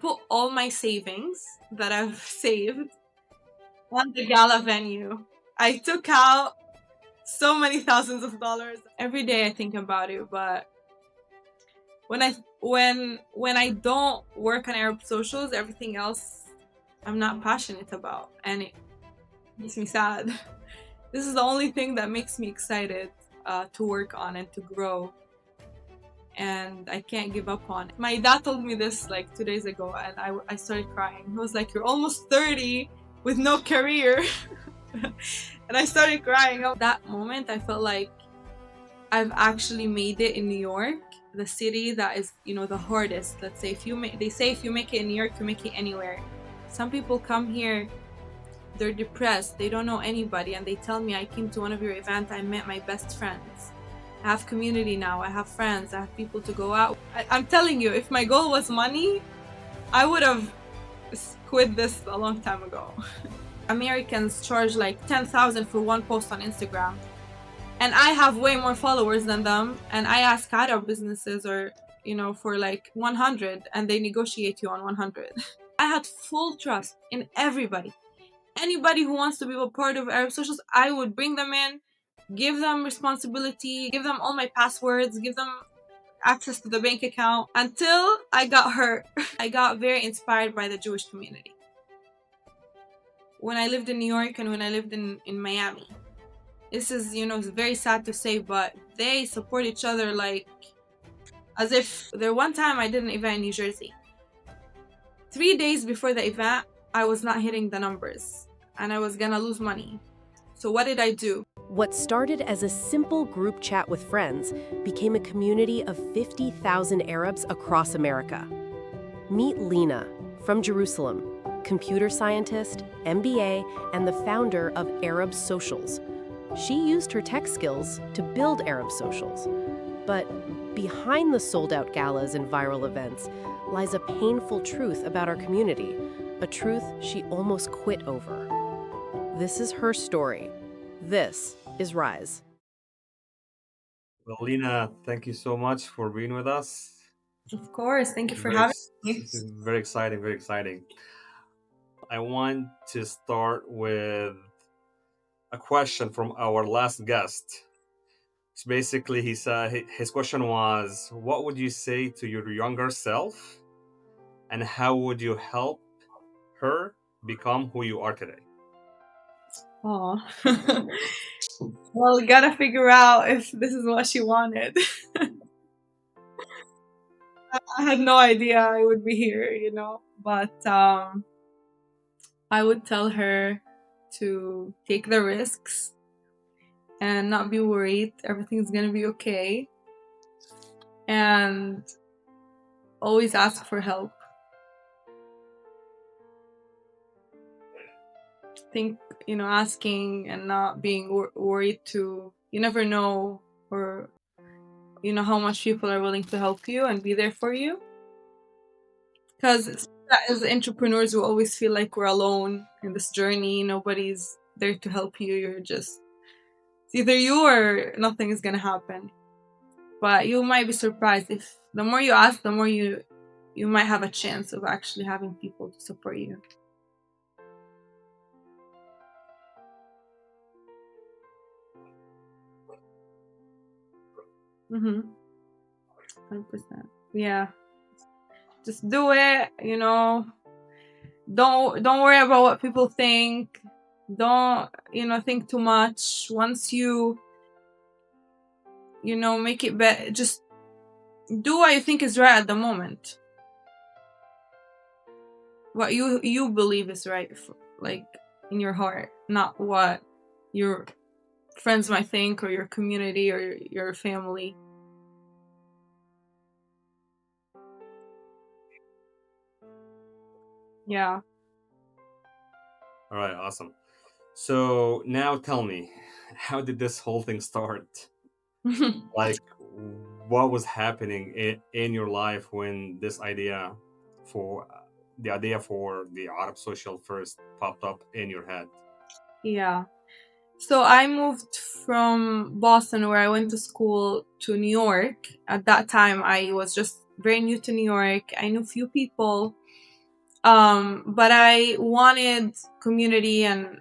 put all my savings that I've saved on the gala venue. I took out so many thousands of dollars. Every day I think about it, but when I don't work on Arab socials, everything else I'm not passionate about, and it makes me sad. This is the only thing that makes me excited to work on and to grow, and I can't give up on it. My dad told me this like 2 days ago, and I started crying. He was like, "You're almost 30 with no career," and I started crying. At that moment, I felt like I've actually made it in New York, the city that is, the hardest. Let's say they say if you make it in New York, you make it anywhere. Some people come here, they're depressed, they don't know anybody, and they tell me, I came to one of your events, I met my best friends. I have community now, I have friends, I have people to go out. I'm telling you, if my goal was money, I would have quit this a long time ago. Americans charge like $10,000 for one post on Instagram. And I have way more followers than them, and I ask Arab businesses or for like 100, and they negotiate you on 100. I had full trust in everybody. Anybody who wants to be a part of Arab socials, I would bring them in, give them responsibility, give them all my passwords, give them access to the bank account, until I got hurt. I got very inspired by the Jewish community when I lived in New York and when I lived in Miami. This is, it's very sad to say, but they support each other like as if. There one time I did an event in New Jersey. 3 days before the event, I was not hitting the numbers and I was gonna lose money. So what did I do? What started as a simple group chat with friends became a community of 50,000 Arabs across America. Meet Lina from Jerusalem, computer scientist, MBA, and the founder of Arab Socials. She used her tech skills to build Arab Socials. But behind the sold-out galas and viral events lies a painful truth about our community, a truth she almost quit over. This is her story. This is Rise. Well, Lina, thank you so much for being with us. Of course, thank you for Very, having me. this is very exciting, very exciting. I want to start with a question from our last guest. So basically, he said his question was, "What would you say to your younger self, and how would you help her become who you are today?" Oh, well, gotta figure out if this is what she wanted. I had no idea I would be here, but I would tell her to take the risks and not be worried. Everything's gonna be okay. And always ask for help. Think, asking and not being worried to, you never know, or, how much people are willing to help you and be there for you. Because as entrepreneurs, we always feel like we're alone in this journey. Nobody's there to help you. It's either you or nothing is gonna happen. But you might be surprised. If the more you ask, the more you might have a chance of actually having people to support you. Mm-hmm. 100%. Yeah. Just do it, Don't worry about what people think. Don't, think too much. Once you make it better, just do what you think is right at the moment. What you believe is right, like in your heart, not what your friends might think or your community or your family. Yeah. All right, awesome. So now tell me, how did this whole thing start? Like, what was happening in your life when this idea for the Arab social first popped up in your head? Yeah. So I moved from Boston, where I went to school, to New York. At that time, I was just very new to New York. I knew few people. But I wanted community and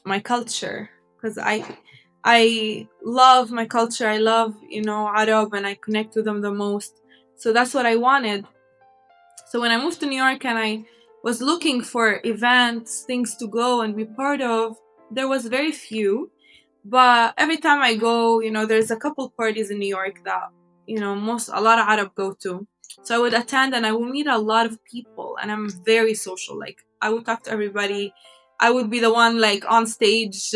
my culture, because I love my culture. I love, Arab, and I connect with them the most. So that's what I wanted. So when I moved to New York and I was looking for events, things to go and be part of, there was very few. But every time I go, there's a couple parties in New York that, a lot of Arab go to. So I would attend and I would meet a lot of people, and I'm very social. Like, I would talk to everybody. I would be the one like on stage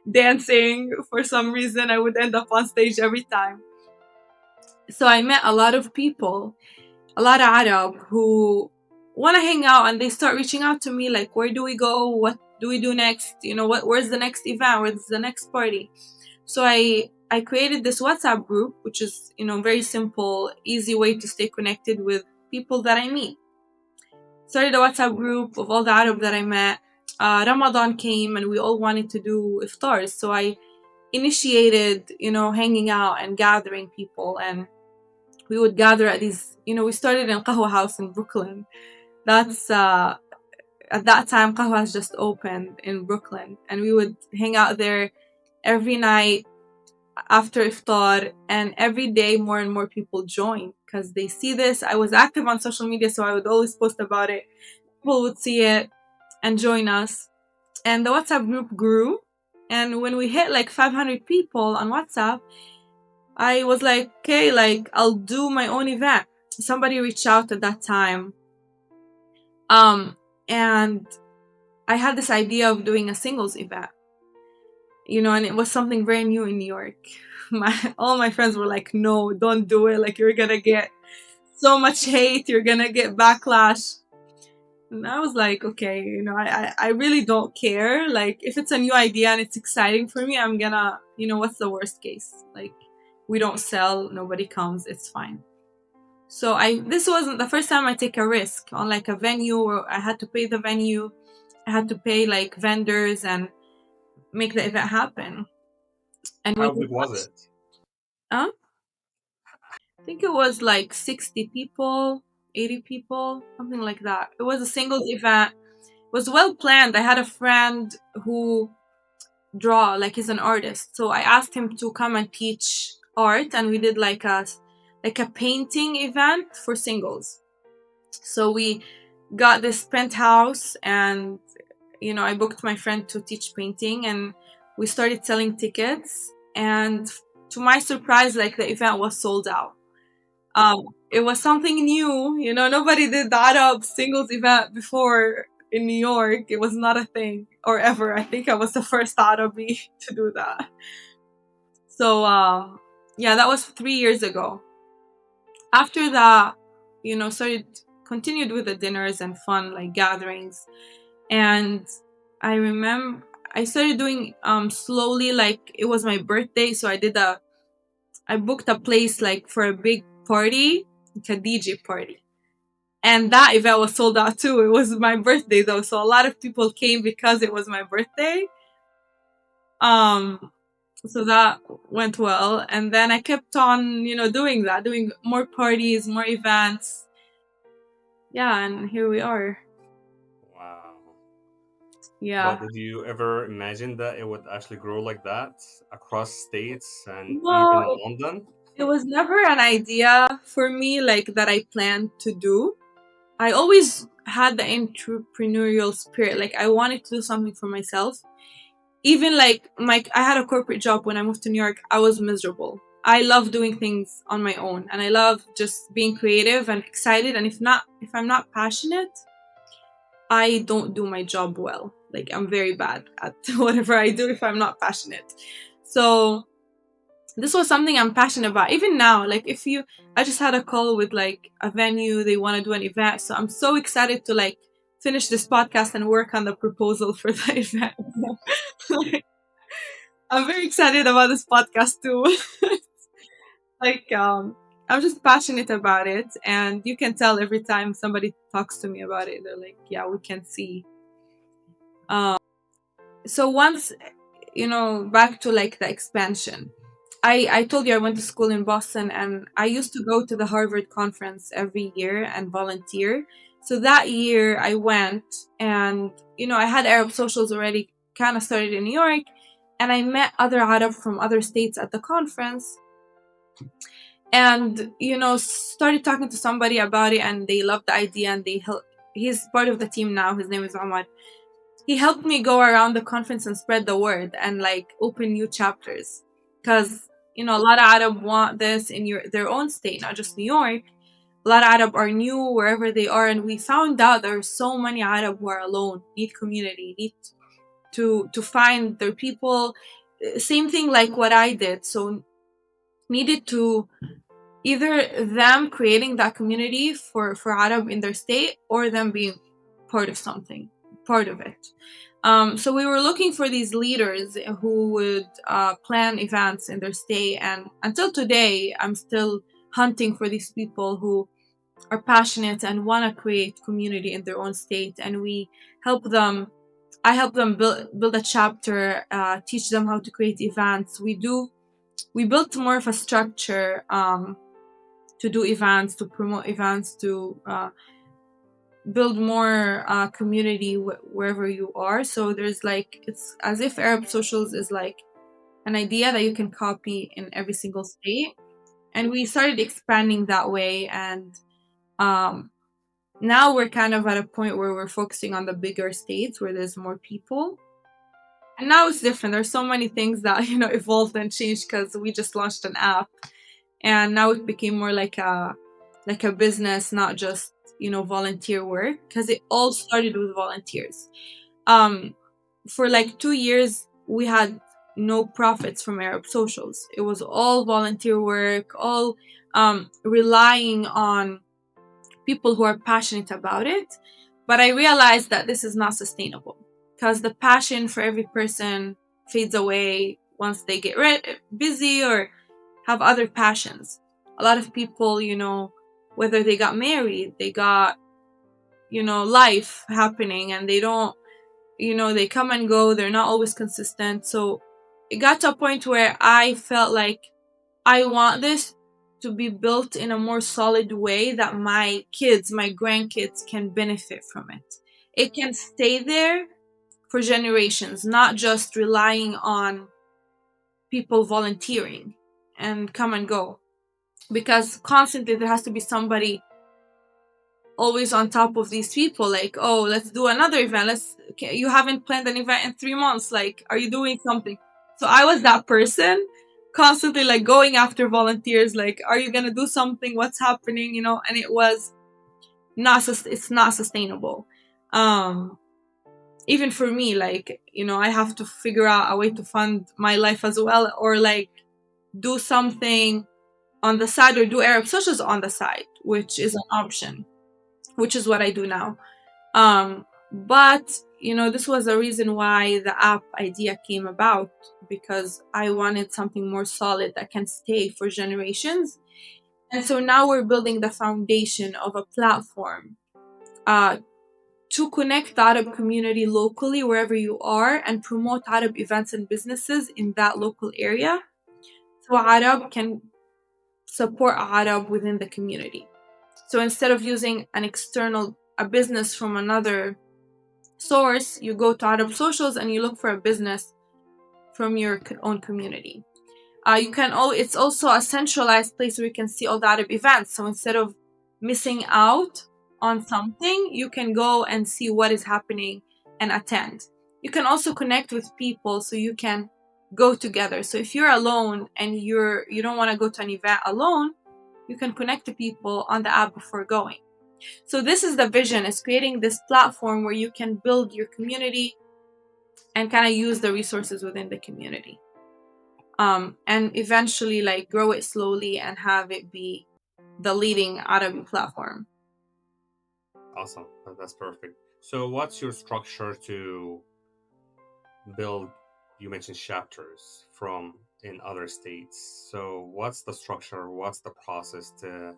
dancing. For some reason, I would end up on stage every time. So I met a lot of people, a lot of Arab who want to hang out, and they start reaching out to me like, where do we go? What do we do next? Where's the next event? Where's the next party? So I created this WhatsApp group, which is, very simple, easy way to stay connected with people that I meet. Started a WhatsApp group of all the Arab that I met. Ramadan came and we all wanted to do iftars. So I initiated, hanging out and gathering people, and we would gather at these, we started in Qahwa House in Brooklyn. That's, at that time, Qahwa has just opened in Brooklyn, and we would hang out there every night after iftar, and every day more and more people joined because they see this. I was active on social media, so I would always post about it. People would see it and join us, and the WhatsApp group grew. And when we hit like 500 people on WhatsApp, I was like, okay, like, I'll do my own event. Somebody reached out at that time, and I had this idea of doing a singles event, and it was something very new in New York. All my friends were like, no, don't do it. Like, you're gonna get so much hate. You're gonna get backlash. And I was like, okay, I really don't care. Like, if it's a new idea and it's exciting for me, I'm gonna, what's the worst case? Like, we don't sell, nobody comes, it's fine. So this wasn't the first time I take a risk on like a venue where I had to pay the venue. I had to pay like vendors and make the event happen. And How big was it? I think it was like 60 people, 80 people, something like that. It was a singles event. It was well planned. I had a friend who like, he's an artist. So I asked him to come and teach art, and we did like a painting event for singles. So we got this penthouse, and I booked my friend to teach painting, and we started selling tickets. And to my surprise, like, the event was sold out. It was something new, nobody did the Arab singles event before in New York. It was not a thing, or ever. I think I was the first Arabi to do that. So yeah, that was 3 years ago. After that, continued with the dinners and fun, like, gatherings. And I remember I started doing slowly, like, it was my birthday, so I booked a place like for a big party, like a DJ party. And that event was sold out too. It was my birthday though, so a lot of people came because it was my birthday. So that went well, and then I kept on, doing more parties, more events. Yeah, and here we are. Wow. Yeah. But did you ever imagine that it would actually grow like that across states and even in No, London? it was never an idea for me, like, that I planned to do. I always had the entrepreneurial spirit. Like, I wanted to do something for myself. Even like I had a corporate job when I moved to New York. I was miserable. I love doing things on my own, and I love just being creative and excited. And if I'm not passionate, I don't do my job well. Like, I'm very bad at whatever I do if I'm not passionate. So this was something I'm passionate about. Even now, like, I just had a call with like a venue, they want to do an event. So I'm so excited to like finish this podcast and work on the proposal for the event. Like, I'm very excited about this podcast too. Like, I'm just passionate about it, and you can tell every time somebody talks to me about it, they're like, yeah, we can see. So once, back to like the expansion. I told you I went to school in Boston, and I used to go to the Harvard conference every year and volunteer. So that year I went, and I had Arab socials already kind of started in New York, and I met other Arab from other states at the conference, and started talking to somebody about it, and they loved the idea, and they helped. He's part of the team now. His name is Omar. He helped me go around the conference and spread the word and like open new chapters, because a lot of Arab want this in their own state, not just New York. A lot of Arab are new wherever they are, and we found out there are so many Arab who are alone, need community, need to find their people. Same thing like what I did. So needed to either them creating that community for Arab in their state, or them being part of something, part of it. So we were looking for these leaders who would plan events in their state, and until today, I'm still hunting for these people who are passionate and want to create community in their own state, and we help them. I help them build a chapter, teach them how to create events. We built more of a structure to do events, to promote events, to build more community wherever you are. So there's like, it's as if Arab socials is like an idea that you can copy in every single state, and we started expanding that way. And now we're kind of at a point where we're focusing on the bigger states where there's more people. And now it's different. There's so many things that evolved and changed because we just launched an app, and now it became more like a business, not just volunteer work, because it all started with volunteers. For like 2 years we had no profits from Arab socials. It was all volunteer work, all relying on people who are passionate about it. But I realized that this is not sustainable, because the passion for every person fades away once they get busy or have other passions. A lot of people, whether they got married, they got, life happening, and they don't, they come and go, they're not always consistent. So it got to a point where I felt like I want this to be built in a more solid way that my kids, my grandkids can benefit from it. It can stay there for generations, not just relying on people volunteering and come and go. Because constantly there has to be somebody always on top of these people, like, oh, let's do another event. You haven't planned an event in 3 months, like, are you doing something? So I was that person, constantly like going after volunteers, like, are you gonna do something, what's happening, and it was it's not sustainable. Even for me, like, I have to figure out a way to fund my life as well, or like do something on the side, or do Arab socials on the side, which is an option, which is what I do now. But this was the reason why the app idea came about, because I wanted something more solid that can stay for generations. And so now we're building the foundation of a platform to connect the Arab community locally wherever you are, and promote Arab events and businesses in that local area, so Arab can support Arab within the community. So instead of using a business from another source, you go to Arab socials and you look for a business from your own community. It's also a centralized place where you can see all the Arab events. So instead of missing out on something, you can go and see what is happening and attend. You can also connect with people, so you can go together. So if you're alone and you don't want to go to an event alone, you can connect to people on the app before going. So this is the vision, is creating this platform where you can build your community and kind of use the resources within the community. And eventually like grow it slowly and have it be the leading Arabic platform. Awesome. That's perfect. So what's your structure to build, you mentioned chapters from in other states. So what's the structure? What's the process to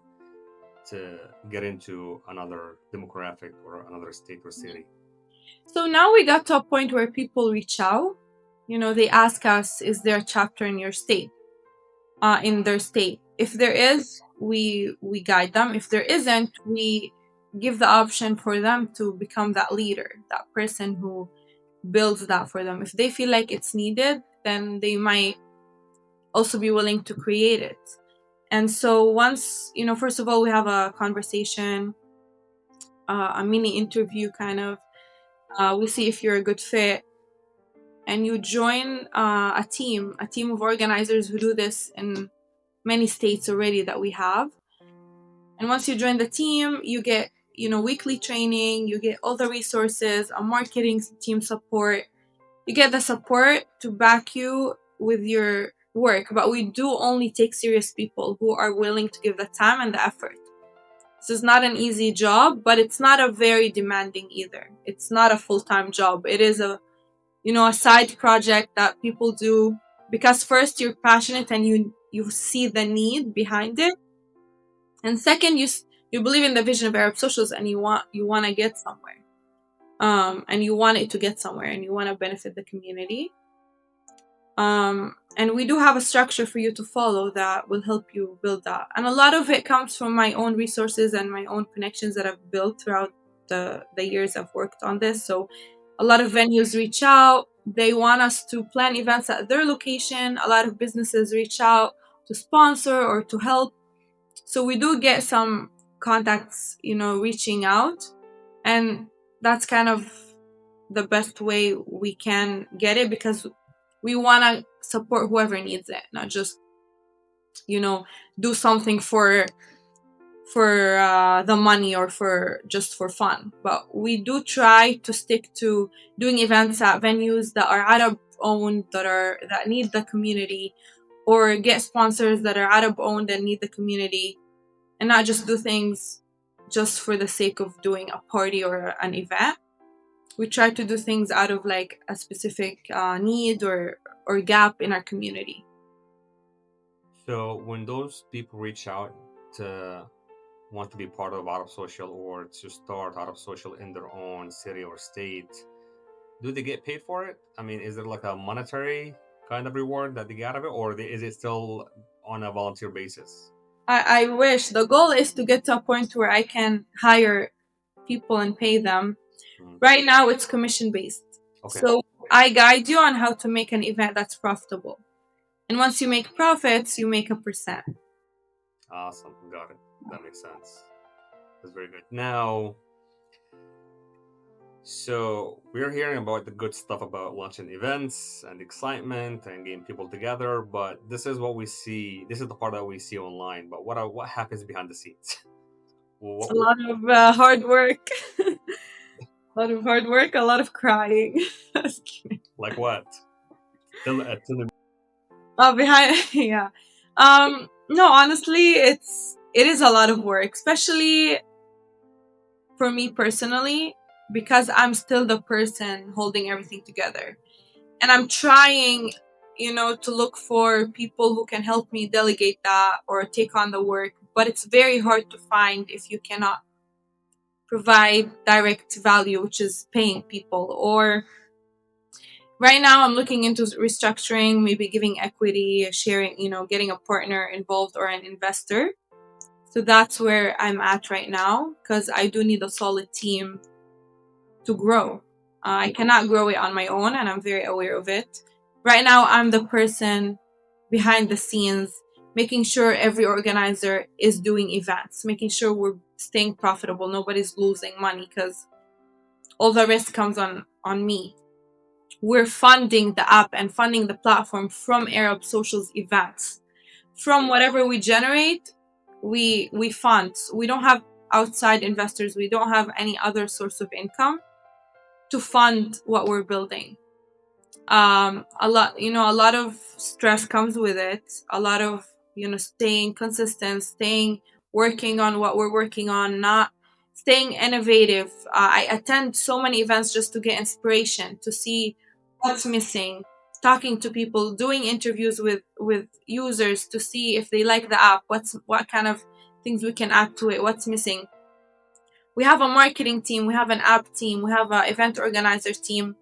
get into another demographic or another state or city? So now we got to a point where people reach out. They ask us, is there a chapter in your state? in their state. If there is, we guide them. If there isn't, we give the option for them to become that leader, that person who builds that for them. If they feel like it's needed, then they might also be willing to create it. And so once, first of all, we have a conversation, a mini interview kind of. We see if you're a good fit, and you join a team of organizers who do this in many states already that we have. And once you join the team, you get, weekly training, you get all the resources, a marketing team support. You get the support to back you with your work, but we do only take serious people who are willing to give the time and the effort. This is not an easy job, but it's not a very demanding either. It's not a full-time job. It is a side project that people do because first you're passionate and you see the need behind it, and second you believe in the vision of Arab Socials and you want to get somewhere, and you want it to get somewhere and you want to benefit the community. And we do have a structure for you to follow that will help you build that. And a lot of it comes from my own resources and my own connections that I've built throughout the years I've worked on this. So a lot of venues reach out. They want us to plan events at their location. A lot of businesses reach out to sponsor or to help. So we do get some contacts, reaching out. And that's kind of the best way we can get it, because we want to support whoever needs it, not just, do something for the money or for fun. But we do try to stick to doing events at venues that are Arab owned, that need the community, or get sponsors that are Arab owned and need the community, and not just do things just for the sake of doing a party or an event. We try to do things out of like a specific need or gap in our community. So when those people reach out to want to be part of Arab Social or to start Arab Social in their own city or state, do they get paid for it? I mean, is there like a monetary kind of reward that they get out of it, or is it still on a volunteer basis? I wish. The goal is to get to a point where I can hire people and pay them. Right now it's commission based. Okay. So I guide you on how to make an event that's profitable. And once you make profits, you make a percent. Awesome. Got it. That makes sense. That's very good. Now, so we're hearing about the good stuff about launching events and excitement and getting people together, but this is what we see. This is the part that we see online. But what happens behind the scenes? A lot of hard work. A lot of hard work, a lot of crying. Like what? Tell me. Behind, yeah. No, honestly, it is a lot of work, especially for me personally, because I'm still the person holding everything together. And I'm trying, to look for people who can help me delegate that or take on the work. But it's very hard to find if you cannot provide direct value, which is paying people. Or right now I'm looking into restructuring, maybe giving equity, sharing, getting a partner involved or an investor. So that's where I'm at right now, because I do need a solid team to grow. I cannot grow it on my own, and I'm very aware of it. Right now, I'm the person behind the scenes, making sure every organizer is doing events, making sure we're staying profitable, nobody's losing money, because all the risk comes on me. We're funding the app and funding the platform from Arab Socials events. From whatever we generate, we fund. We don't have outside investors. We don't have any other source of income to fund what we're building. A lot of stress comes with it. A lot of, staying consistent, working on what we're working on, not staying innovative. I attend so many events just to get inspiration, to see what's missing, talking to people, doing interviews with users to see if they like the app, what kind of things we can add to it, what's missing. We have a marketing team, we have an app team, we have an event organizer team,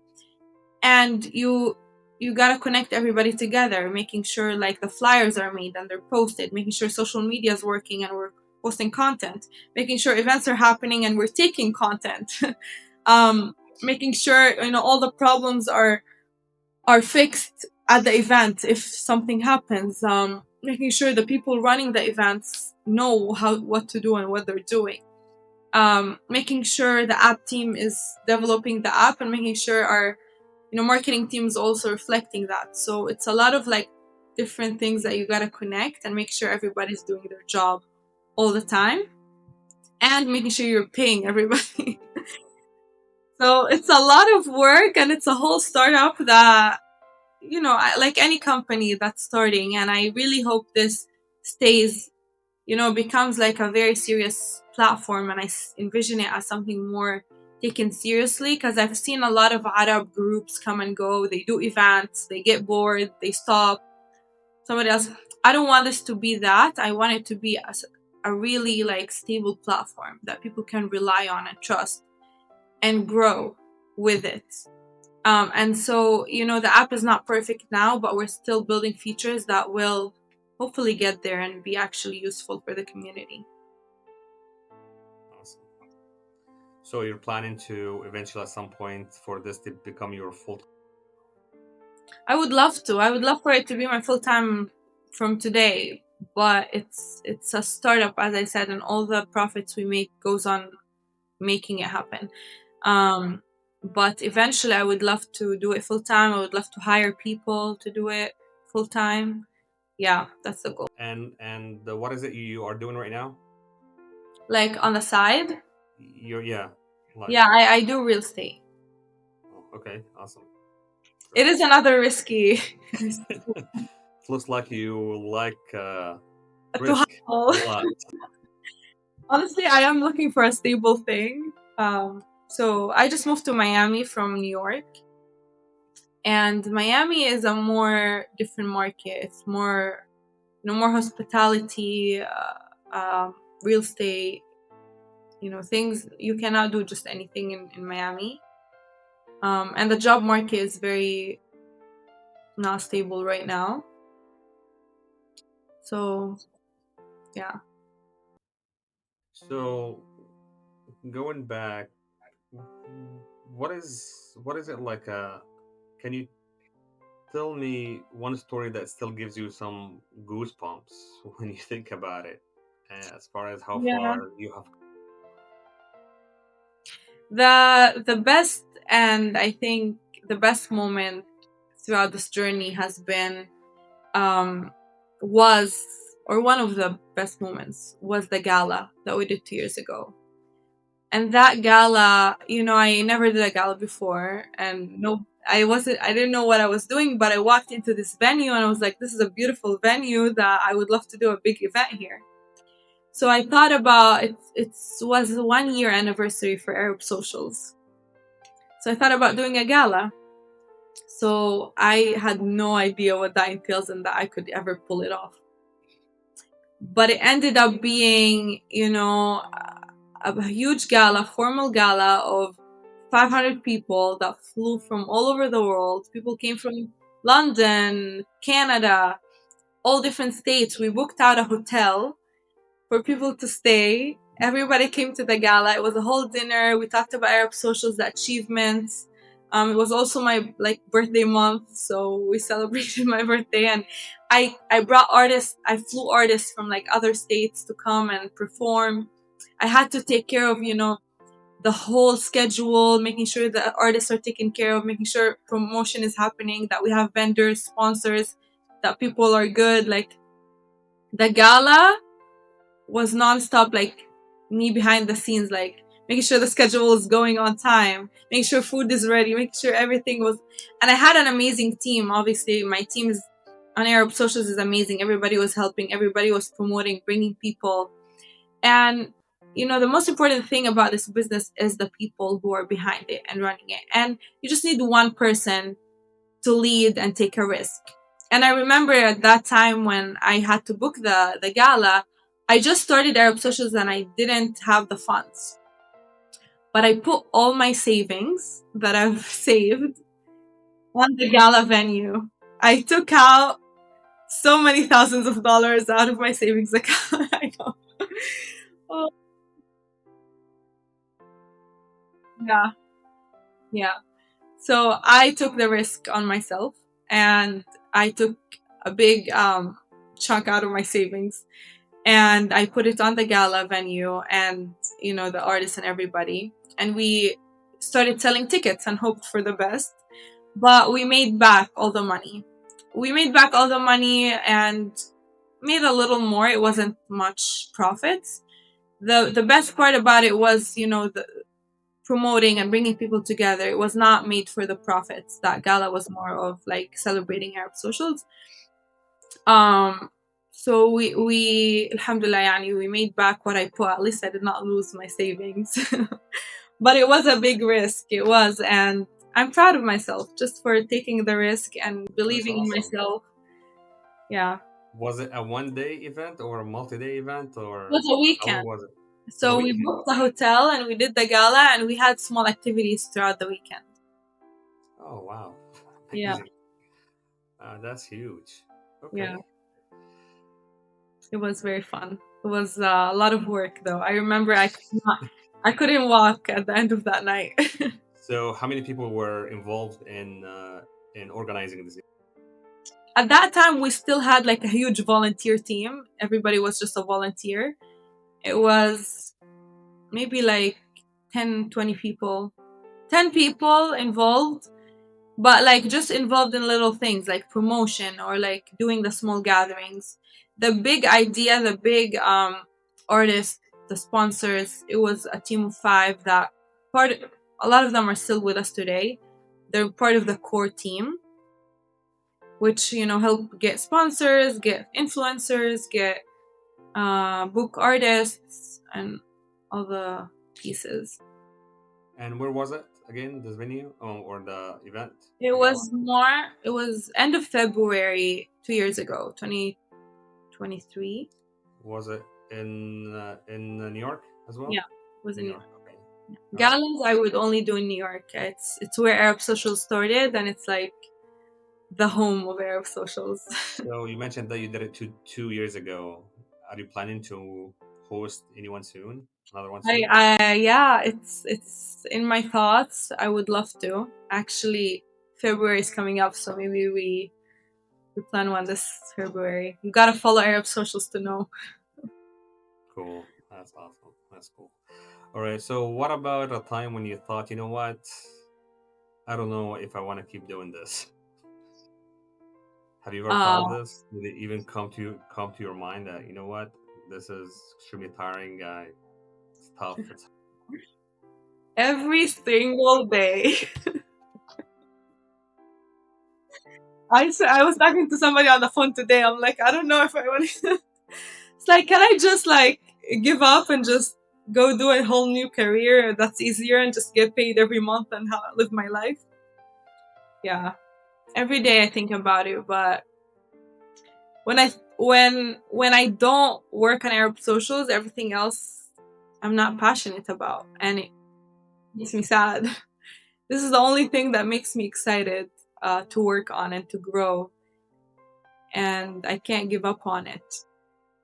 and you you gotta connect everybody together, making sure like the flyers are made and they're posted, making sure social media is working and we're posting content, making sure events are happening and we're taking content, making sure all the problems are fixed at the event if something happens, making sure the people running the events know what to do and what they're doing, making sure the app team is developing the app and making sure our marketing team is also reflecting that. So it's a lot of like different things that you gotta connect and make sure everybody's doing their job all the time and making sure you're paying everybody. So it's a lot of work and it's a whole startup that like any company that's starting, and I really hope this stays, becomes like a very serious platform, and I envision it as something more taken seriously, because I've seen a lot of Arab groups come and go. They do events, they get bored, they stop. Somebody else. I don't want this to be that. I want it to be a really like stable platform that people can rely on and trust and grow with it. And so, the app is not perfect now, but we're still building features that will hopefully get there and be actually useful for the community. Awesome. So you're planning to eventually at some point for this to become your full? I would love to. I would love for it to be my full time from today, but it's a startup, as I said, and all the profits we make goes on making it happen. But eventually, I would love to do it full time. I would love to hire people to do it full time. Yeah, that's the goal. And what is it you are doing right now? Like on the side, Yeah, like, yeah, I do real estate. okay, awesome. It is another risky It looks like you like to risk a hustle. lot. Honestly, I am looking for a stable thing. So I just moved to Miami from New York, and Miami is a more different market. It's more, more hospitality, real estate. Things you cannot do just anything in Miami. And the job market is very not stable right now. So yeah. So going back, what is it like? Can you tell me one story that still gives you some goosebumps when you think about it, as far as how Yeah. far you have? The best, and I think the best moment throughout this journey has been was or one of the best moments was the gala that we did 2 years ago. And that gala, I never did a gala before, and no, I didn't know what I was doing, but I walked into this venue and I was like, this is a beautiful venue that I would love to do a big event here. So I thought about it. It was a 1 year anniversary for Arab Socials. So I thought about doing a gala. So I had no idea what that entails and that I could ever pull it off. But it ended up being, a huge gala, formal gala of 500 people that flew from all over the world. People came from London, Canada, all different states. We booked out a hotel for people to stay. Everybody came to the gala. It was a whole dinner. We talked about Arab Socials, the achievements. It was also my birthday month, so we celebrated my birthday. And I brought artists. I flew artists from other states to come and perform. I had to take care of the whole schedule, making sure the artists are taken care of, making sure promotion is happening, that we have vendors, sponsors, that people are good. The gala was nonstop, me behind the scenes, making sure the schedule is going on time, making sure food is ready, making sure everything was. And I had an amazing team. Obviously, my team on Arab Socials is amazing. Everybody was helping, everybody was promoting, bringing people. And the most important thing about this business is the people who are behind it and running it. And you just need one person to lead and take a risk. And I remember at that time when I had to book the gala, I just started Arab Socials and I didn't have the funds. But I put all my savings that I've saved on the gala venue. I took out so many thousands of dollars out of my savings account. I know. Oh, yeah, yeah. So I took the risk on myself, and I took a big chunk out of my savings, and I put it on the gala venue, and the artists and everybody, and we started selling tickets and hoped for the best. But we made back all the money. We made back all the money and made a little more. It wasn't much profits. The best part about it was, the promoting and bringing people together. It was not made for the profits. That gala was more of like celebrating Arab socials. Um, so we alhamdulillah, yani, we made back what I put. At least I did not lose my savings. But it was a big risk. It was, and I'm proud of myself just for taking the risk and That's believing in awesome. myself. Yeah, Was it a one-day event or a multi-day event, it or was a how long weekend. was it? It was a So we weekend. booked the hotel and we did the gala and we had small activities throughout the weekend. Oh wow, Yeah, amazing. That's huge. yeah, Okay. it was very fun. It was a lot of work though. I remember I couldn't walk at the end of that night. So, how many people were involved in organizing this? At that time, we still had like a huge volunteer team. Everybody was just a volunteer. It was maybe like 10, 20 people. 10 people involved, but like just involved in little things like promotion or like doing the small gatherings. The big idea, the big artists, the sponsors, it was a team of 5 that part a lot of them are still with us today. They're part of the core team, which help get sponsors, get influencers, get book artists, and all the pieces. And where was it again? This venue, or the event, It the gala? was more. It was end of February 2 years ago, 2023. Was it in New York as well? Yeah, it was New in New York. York. Okay. All right. Galas I would only do in New York. It's where Arab socials started, and it's like the home of Arab socials. So you mentioned that you did it 2 years ago. Are you planning to host anyone soon? Another one soon? Yeah, it's in my thoughts. I would love to. Actually, February is coming up, so maybe we plan one this February. You gotta follow Arab socials to know. Cool. That's awesome. That's cool. All right. So what about a time when you thought, you know what? I don't know if I want to keep doing this. Have you ever thought of Uh, this? Did it even come to your mind that, you know what? This is extremely tiring. It's tough. It's every single day. I was talking to somebody on the phone today. I'm like, I don't know if I want to. It's like, can I just like give up and just go do a whole new career that's easier and just get paid every month and live my life? Yeah, every day I think about it, but when I don't work on Arab socials, everything else I'm not passionate about, and it makes me sad. This is the only thing that makes me excited to work on and to grow, and I can't give up on it.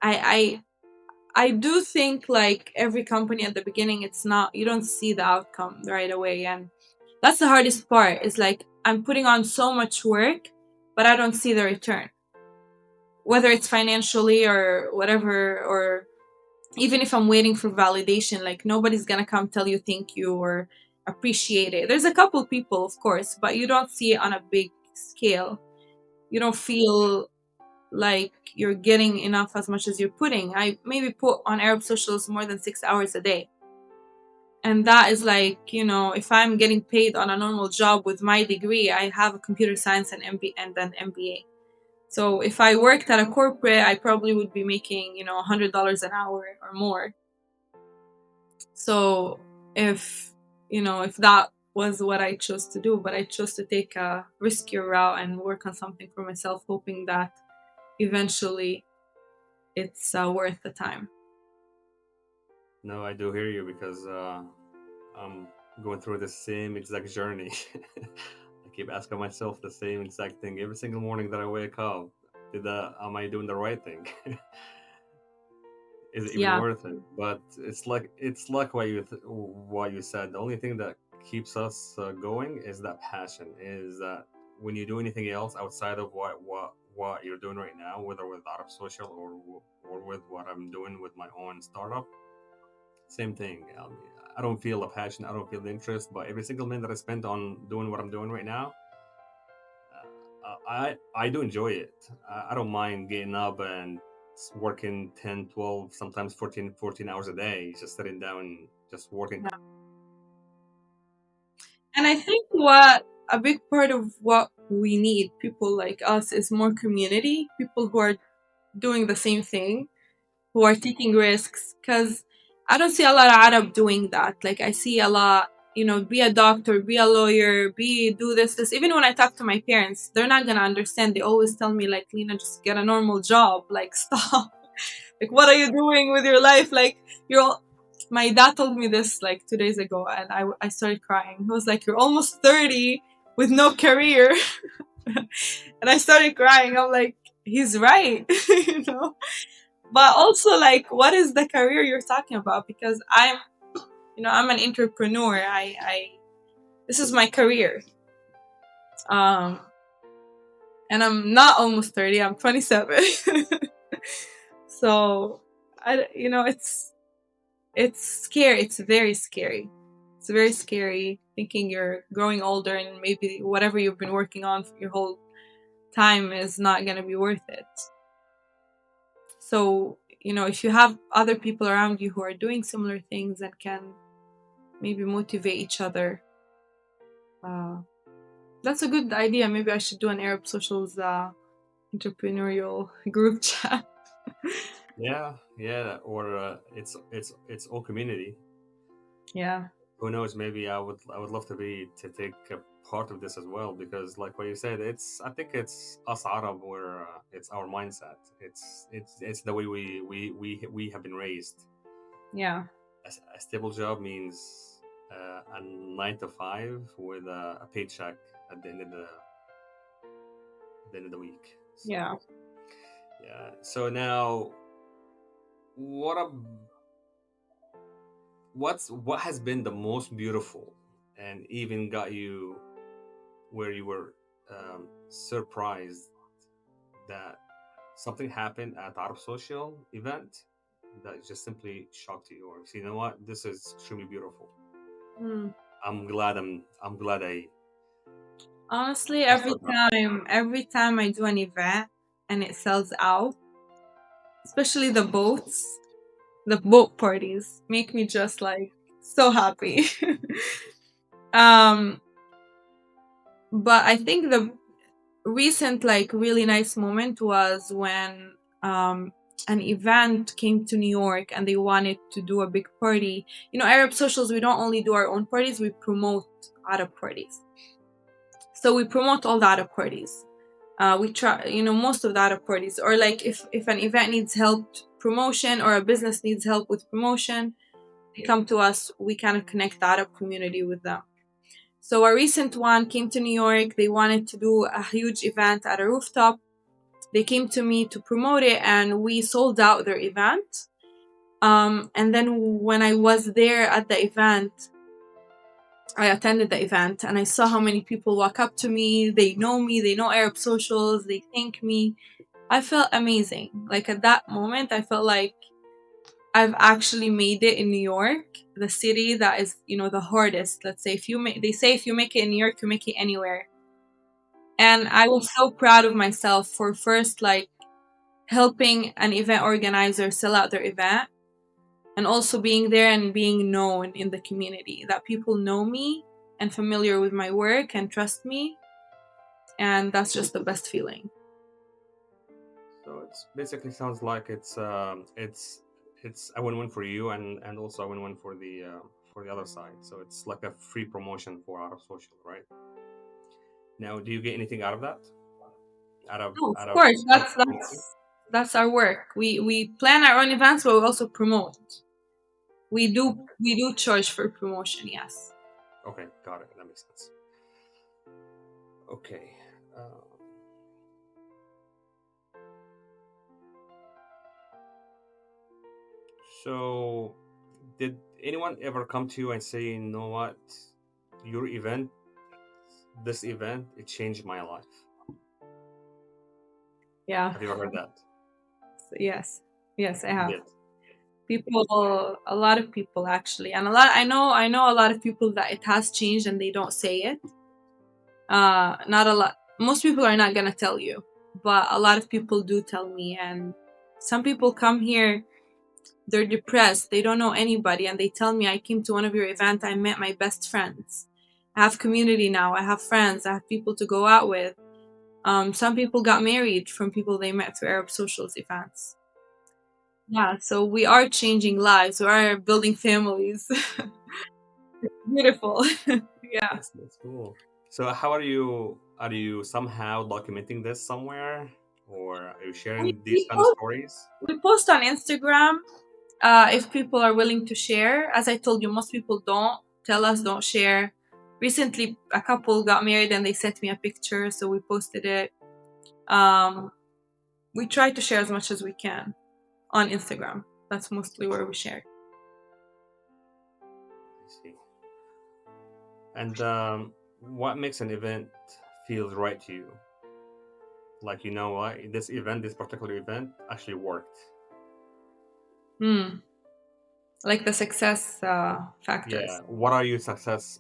I I do think like every company at the beginning, it's not you don't see the outcome right away, and that's the hardest part. Is like I'm putting on so much work, but I don't see the return, whether it's financially or whatever, or even if I'm waiting for validation. Like nobody's gonna come tell you thank you or appreciate it. There's a couple people, of course, but you don't see it on a big scale. You don't feel like you're getting enough as much as you're putting. I maybe put on Arab socials more than 6 hours a day. And that is like, if I'm getting paid on a normal job with my degree, I have a computer science and and an MBA. So if I worked at a corporate, I probably would be making, $100 an hour or more. So if that was what I chose to do, but I chose to take a riskier route and work on something for myself, hoping that eventually it's worth the time. no, I do hear you because I'm going through the same exact journey. I keep asking myself the same exact thing every single morning that I wake up. Am I doing the right thing? Is it even Yeah. worth it? But it's like what you said. The only thing that keeps us going is that passion. Is that when you do anything else outside of what you're doing right now, whether with Arab Social or with what I'm doing with my own startup, same thing. I don't feel a passion. I don't feel the interest. But every single minute that I spend on doing what I'm doing right now, I do enjoy it. I don't mind getting up and working 10, 12, sometimes 14 hours a day, just sitting down, just working. And I think what a big part of what we need, people like us, is more community, people who are doing the same thing, who are taking risks. Because I don't see a lot of Arab doing that. Like, I see a lot, be a doctor, be a lawyer, do this. Even when I talk to my parents, they're not gonna understand. They always tell me, like, Lina, just get a normal job. Like, stop. Like, what are you doing with your life? Like, you're all... My dad told me this like 2 days ago, and I started crying. He was like, "You're almost 30 with no career." And I started crying. I'm like, he's right. you know but also, like, what is the career you're talking about? Because I'm an entrepreneur. I This is my career. um and I'm not almost 30. I'm 27. So it's scary. It's very scary. It's very scary thinking you're growing older and maybe whatever you've been working on for your whole time is not going to be worth it. So, if you have other people around you who are doing similar things and can maybe motivate each other, uh, that's a good idea. Maybe I should do an Arab Socials entrepreneurial group chat. Yeah, yeah, or it's all community. Yeah. Who knows? Maybe I would love to take a part of this as well, because like what you said, I think it's us Arab where it's our mindset. It's the way we have been raised. Yeah. A stable job means a 9 to 5 with a paycheck at the end of the week. So Yeah. yeah. So now, what a what has been the most beautiful and even got you where you were surprised that something happened at Arab social event that just simply shocked you, or you know what, this is extremely beautiful. Mm. I'm glad Honestly, I saw that. every time I do an event and it sells out, especially the boat parties make me just like so happy. um but I think the recent, like, really nice moment was when an event came to New York and they wanted to do a big party. Arab socials, we don't only do our own parties, we promote Arab parties. So we promote all the Arab parties. We try, most of the Arab parties, or like if an event needs help promotion or a business needs help with promotion, they come to us. We kind of connect the Arab community with them. So a recent one came to New York. They wanted to do a huge event at a rooftop. They came to me to promote it, and we sold out their event. And then when I was there at the event, I attended the event, and I saw how many people walk up to me. They know me. They know Arab socials. They thank me. I felt amazing. Like, at that moment, I felt like I've actually made it in New York, the city that is, the hardest. Let's say they say if you make it in New York, you make it anywhere. And I was so proud of myself for first, like, helping an event organizer sell out their event, and also being there and being known in the community, that people know me and familiar with my work and trust me. And that's just the best feeling. So it's basically sounds like it's a win-win for you, and also a win-win for the other side. So it's like a free promotion for Arab social, right? Now, do you get anything out of that? Oh, of Out of course, out of that's promoting? that's our work. We plan our own events, but we also promote. We do charge for promotion, yes. Okay, got it. That makes sense. Okay. So, did anyone ever come to you and say, you know what, your event, this event, it changed my life? Yeah. Have you ever heard that? Yes. Yes, I You have. did. People, a lot of people actually, and a lot. I know a lot of people that it has changed and they don't say it. Not a lot. Most people are not gonna tell you, but a lot of people do tell me. And some people come here, they're depressed, they don't know anybody, and they tell me, I came to one of your events, I met my best friends. I have community now. I have friends. I have people to go out with. Some people got married from people they met through Arab socials events. Yeah, so we are changing lives. We are building families. Beautiful. Yeah. That's cool. So, how are you? Are you somehow documenting this somewhere, or are you We, sharing these we, kind of post, stories? we post on Instagram if people are willing to share. As I told you, most people don't tell us, don't share. Recently, a couple got married and they sent me a picture, so we posted it. Um, we try to share as much as we can on Instagram. That's mostly where we share. I see. And what makes an event feels right to you? Like, you know what, this event, this particular event, actually worked. Hmm. Like the success Yeah. factors. What are your success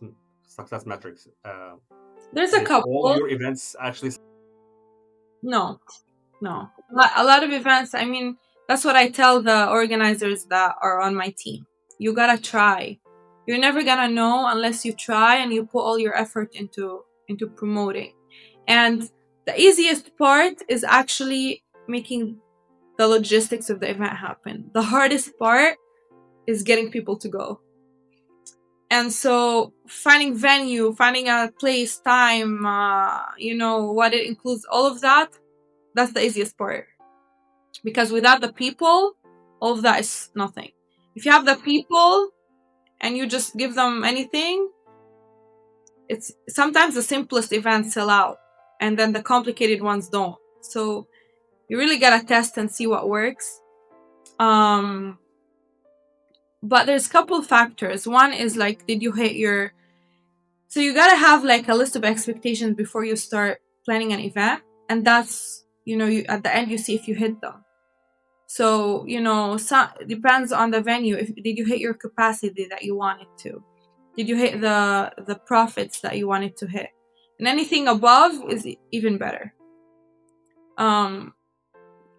metrics? There's a Did all couple. your events actually? No, no. A lot of events, I mean, that's what I tell the organizers that are on my team. You gotta try. You're never gonna know unless you try and you put all your effort into promoting. And the easiest part is actually making the logistics of the event happen. The hardest part is getting people to go. And so finding venue, finding a place, time, what it includes, all of that, that's the easiest part. Because without the people, all of that is nothing. If you have the people and you just give them anything, it's sometimes the simplest events sell out and then the complicated ones don't. So you really gotta test and see what works. Um, but there's a couple factors. One is like, did you hit your so you gotta have like a list of expectations before you start planning an event, and that's you at the end you see if you hit them. So some depends on the venue. If did you hit your capacity that you wanted to? Did you hit the profits that you wanted to hit? And anything above is even better. Um,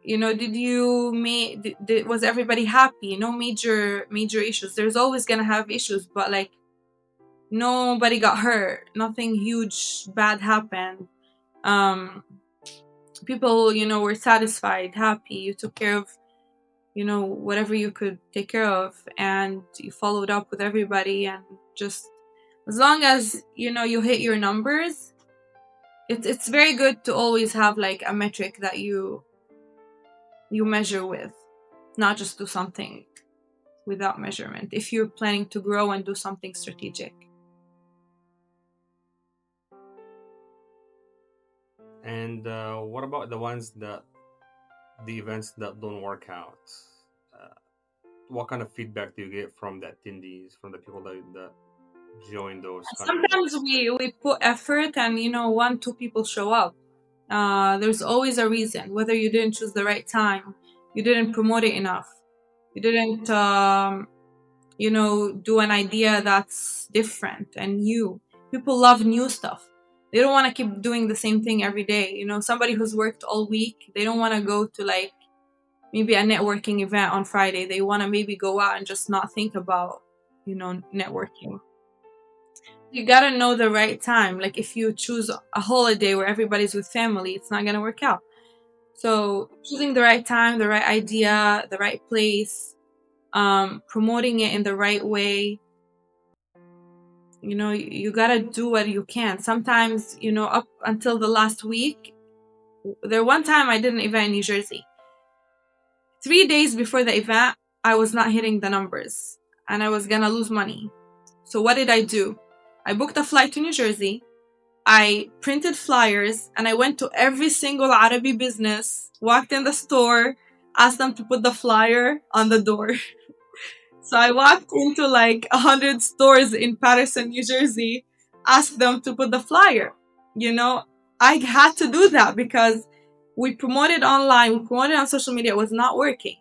did you make was everybody happy? No major issues. There's always gonna have issues, but like nobody got hurt, nothing huge bad happened. um People were satisfied, happy, you took care of whatever you could take care of, and you followed up with everybody, and just as long as you hit your numbers, it's very good to always have like a metric that you measure with, not just do something without measurement if you're planning to grow and do something strategic. And what about the events that don't work out? Uh, what kind of feedback do you get from the attendees, from the people that join those kind of Sometimes events? we put effort and 1 2 people show up. There's always a reason, whether you didn't choose the right time, you didn't promote it enough, you didn't do an idea that's different and new. People love new stuff. They don't want to keep doing the same thing every day. Somebody who's worked all week, they don't want to go to like maybe a networking event on Friday. They want to maybe go out and just not think about networking. You gotta know the right time. Like if you choose a holiday where everybody's with family, it's not gonna work out. So choosing the right time, the right idea, the right place, promoting it in the right way. You gotta do what you can. Sometimes, up until the last week, there one time I did an event in New Jersey. 3 days before the event, I was not hitting the numbers and I was gonna lose money. So what did I do? I booked a flight to New Jersey. I printed flyers and I went to every single Arabi business, walked in the store, asked them to put the flyer on the door. So I walked into like 100 stores in Paris and New Jersey, asked them to put the flyer. You know, I had to do that because we promoted online, we promoted on social media, it was not working.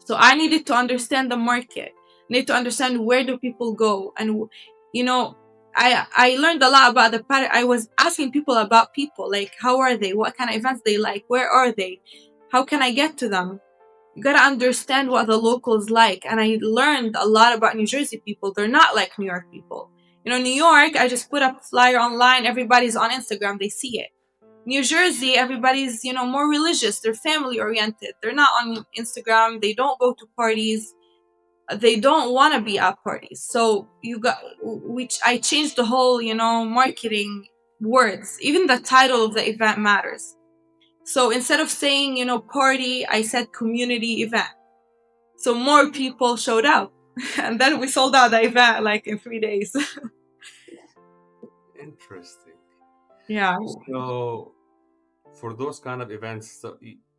So I needed to understand the market, need to understand where do people go, and you know, I learned a lot about the pattern. I was asking people about people, like how are they, what kind of events they like, where are they, how can I get to them. You gotta understand what the locals like, and I learned a lot about New Jersey people. They're not like New York people. You know, New York, I just put up a flyer online, everybody's on Instagram, they see it. New Jersey, everybody's, you know, more religious. They're family oriented. They're not on Instagram. They don't go to parties. They don't want to be at parties. So you got, which I changed the whole, you know, marketing words. Even the title of the event matters. So instead of saying, you know, party, I said community event. So more people showed up. And then we sold out the event like in 3 days. Interesting. Yeah. So, for those kind of events,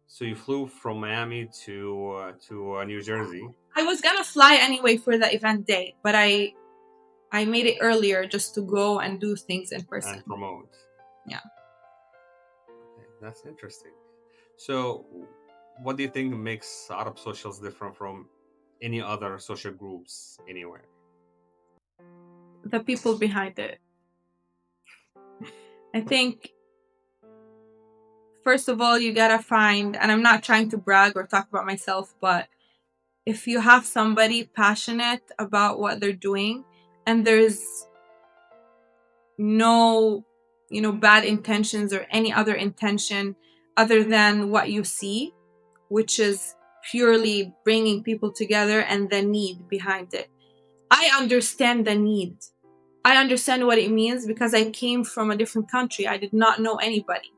so you flew from Miami to New Jersey I was gonna fly anyway for the event day, but I made it earlier just to go and do things in person. and promote. Yeah. Okay, that's interesting. So, what do you think makes Arab socials different from any other social groups anywhere? The people behind it. I think, first of all, you gotta find, and I'm not trying to brag or talk about myself, but if you have somebody passionate about what they're doing and there's no, you know, bad intentions or any other intention other than what you see, which is purely bringing people together and the need behind it. I understand the need. I understand what it means because I came from a different country. I did not know anybody.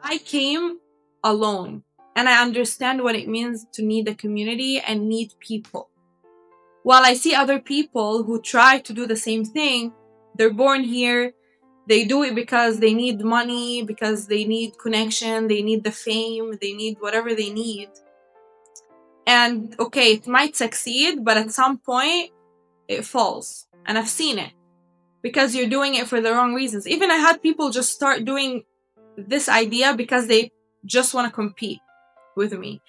I came alone and I understand what it means to need a community and need people. While I see other people who try to do the same thing, they're born here, they do it because they need money, because they need connection, they need the fame, they need whatever they need. And okay, it might succeed, but at some point it falls. And I've seen it because you're doing it for the wrong reasons. Even I had people just start doing this idea because they just want to compete with me.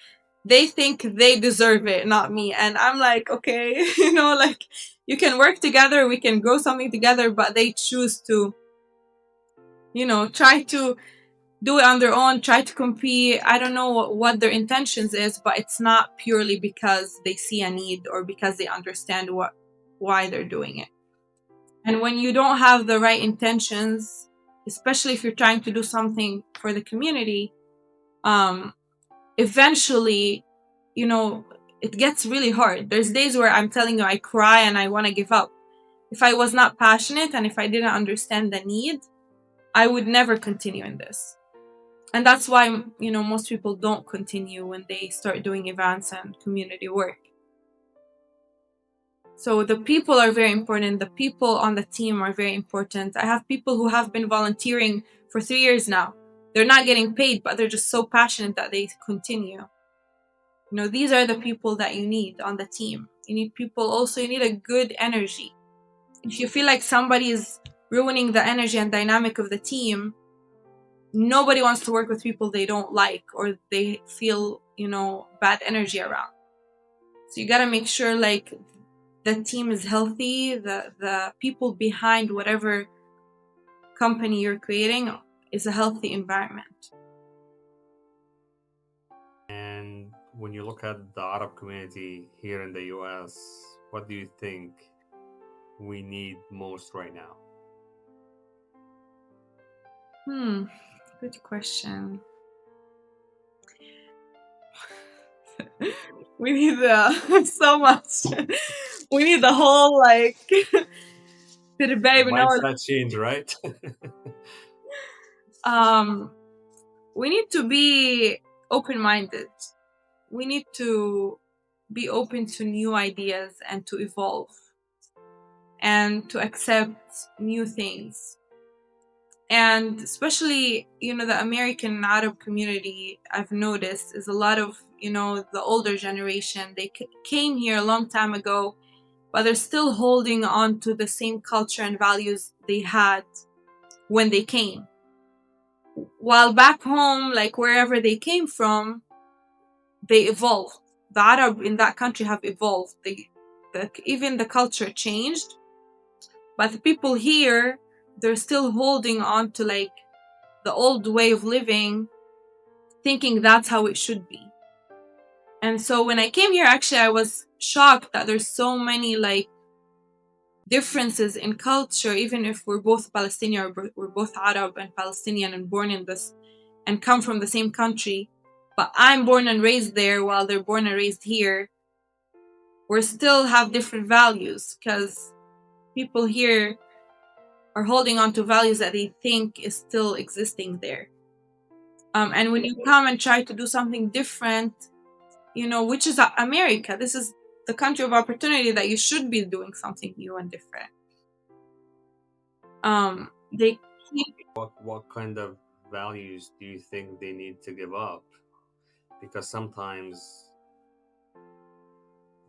They think they deserve it, not me. And I'm like, okay, you know, like you can work together, we can grow something together, but they choose to, you know, try to do it on their own, try to compete. I don't know what their intentions is, but it's not purely because they see a need or because they understand why they're doing it. And when you don't have the right intentions, especially if you're trying to do something for the community, eventually, you know, it gets really hard. There's days where I'm telling you I cry and I want to give up. If I was not passionate and if I didn't understand the need, I would never continue in this. And that's why, you know, most people don't continue when they start doing events and community work. So the people are very important. The people on the team are very important. I have people who have been volunteering for 3 years now. They're not getting paid, but they're just so passionate that they continue. You know, these are the people that you need on the team. You need people also, you need a good energy. If you feel like somebody is ruining the energy and dynamic of the team, nobody wants to work with people they don't like or they feel, you know, bad energy around. So you got to make sure like the team is healthy, the people behind whatever company you're creating is a healthy environment. And when you look at the Arab community here in the US, what do you think we need most right now? Good question. We need so much. We need the whole like Mindset change, right? we need to be open-minded. We need to be open to new ideas and to evolve and to accept new things. And especially, the American Arab community, I've noticed, is a lot of, the older generation. They came here a long time ago, but they're still holding on to the same culture and values they had when they came. While back home, like wherever they came from, they evolved. The Arab in that country have evolved. Even the culture changed, but the people here, they're still holding on to like the old way of living, thinking that's how it should be. And so when I came here, actually, I was shocked that there's so many like differences in culture, even if we're both Palestinian, or we're both Arab and Palestinian and born in this and come from the same country. But I'm born and raised there while they're born and raised here. We still have different values because people here are holding on to values that they think is still existing there. And when you come and try to do something different, which is America, this is the country of opportunity that you should be doing something new and different. They keep. What kind of values do you think they need to give up? Because sometimes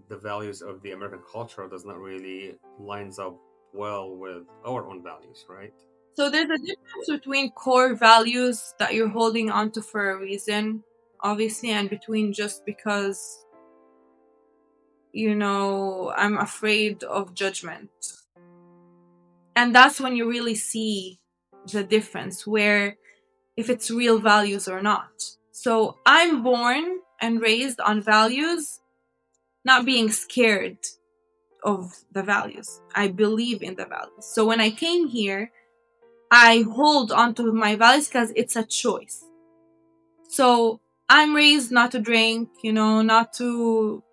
the values of the American culture does not really lines up well with our own values, right? So there's a difference between core values that you're holding onto for a reason, obviously, and between just because, I'm afraid of judgment. And that's when you really see the difference, where if it's real values or not. So I'm born and raised on values, not being scared of the values. I believe in the values. So when I came here, I hold on to my values because it's a choice. So I'm raised not to drink, not to,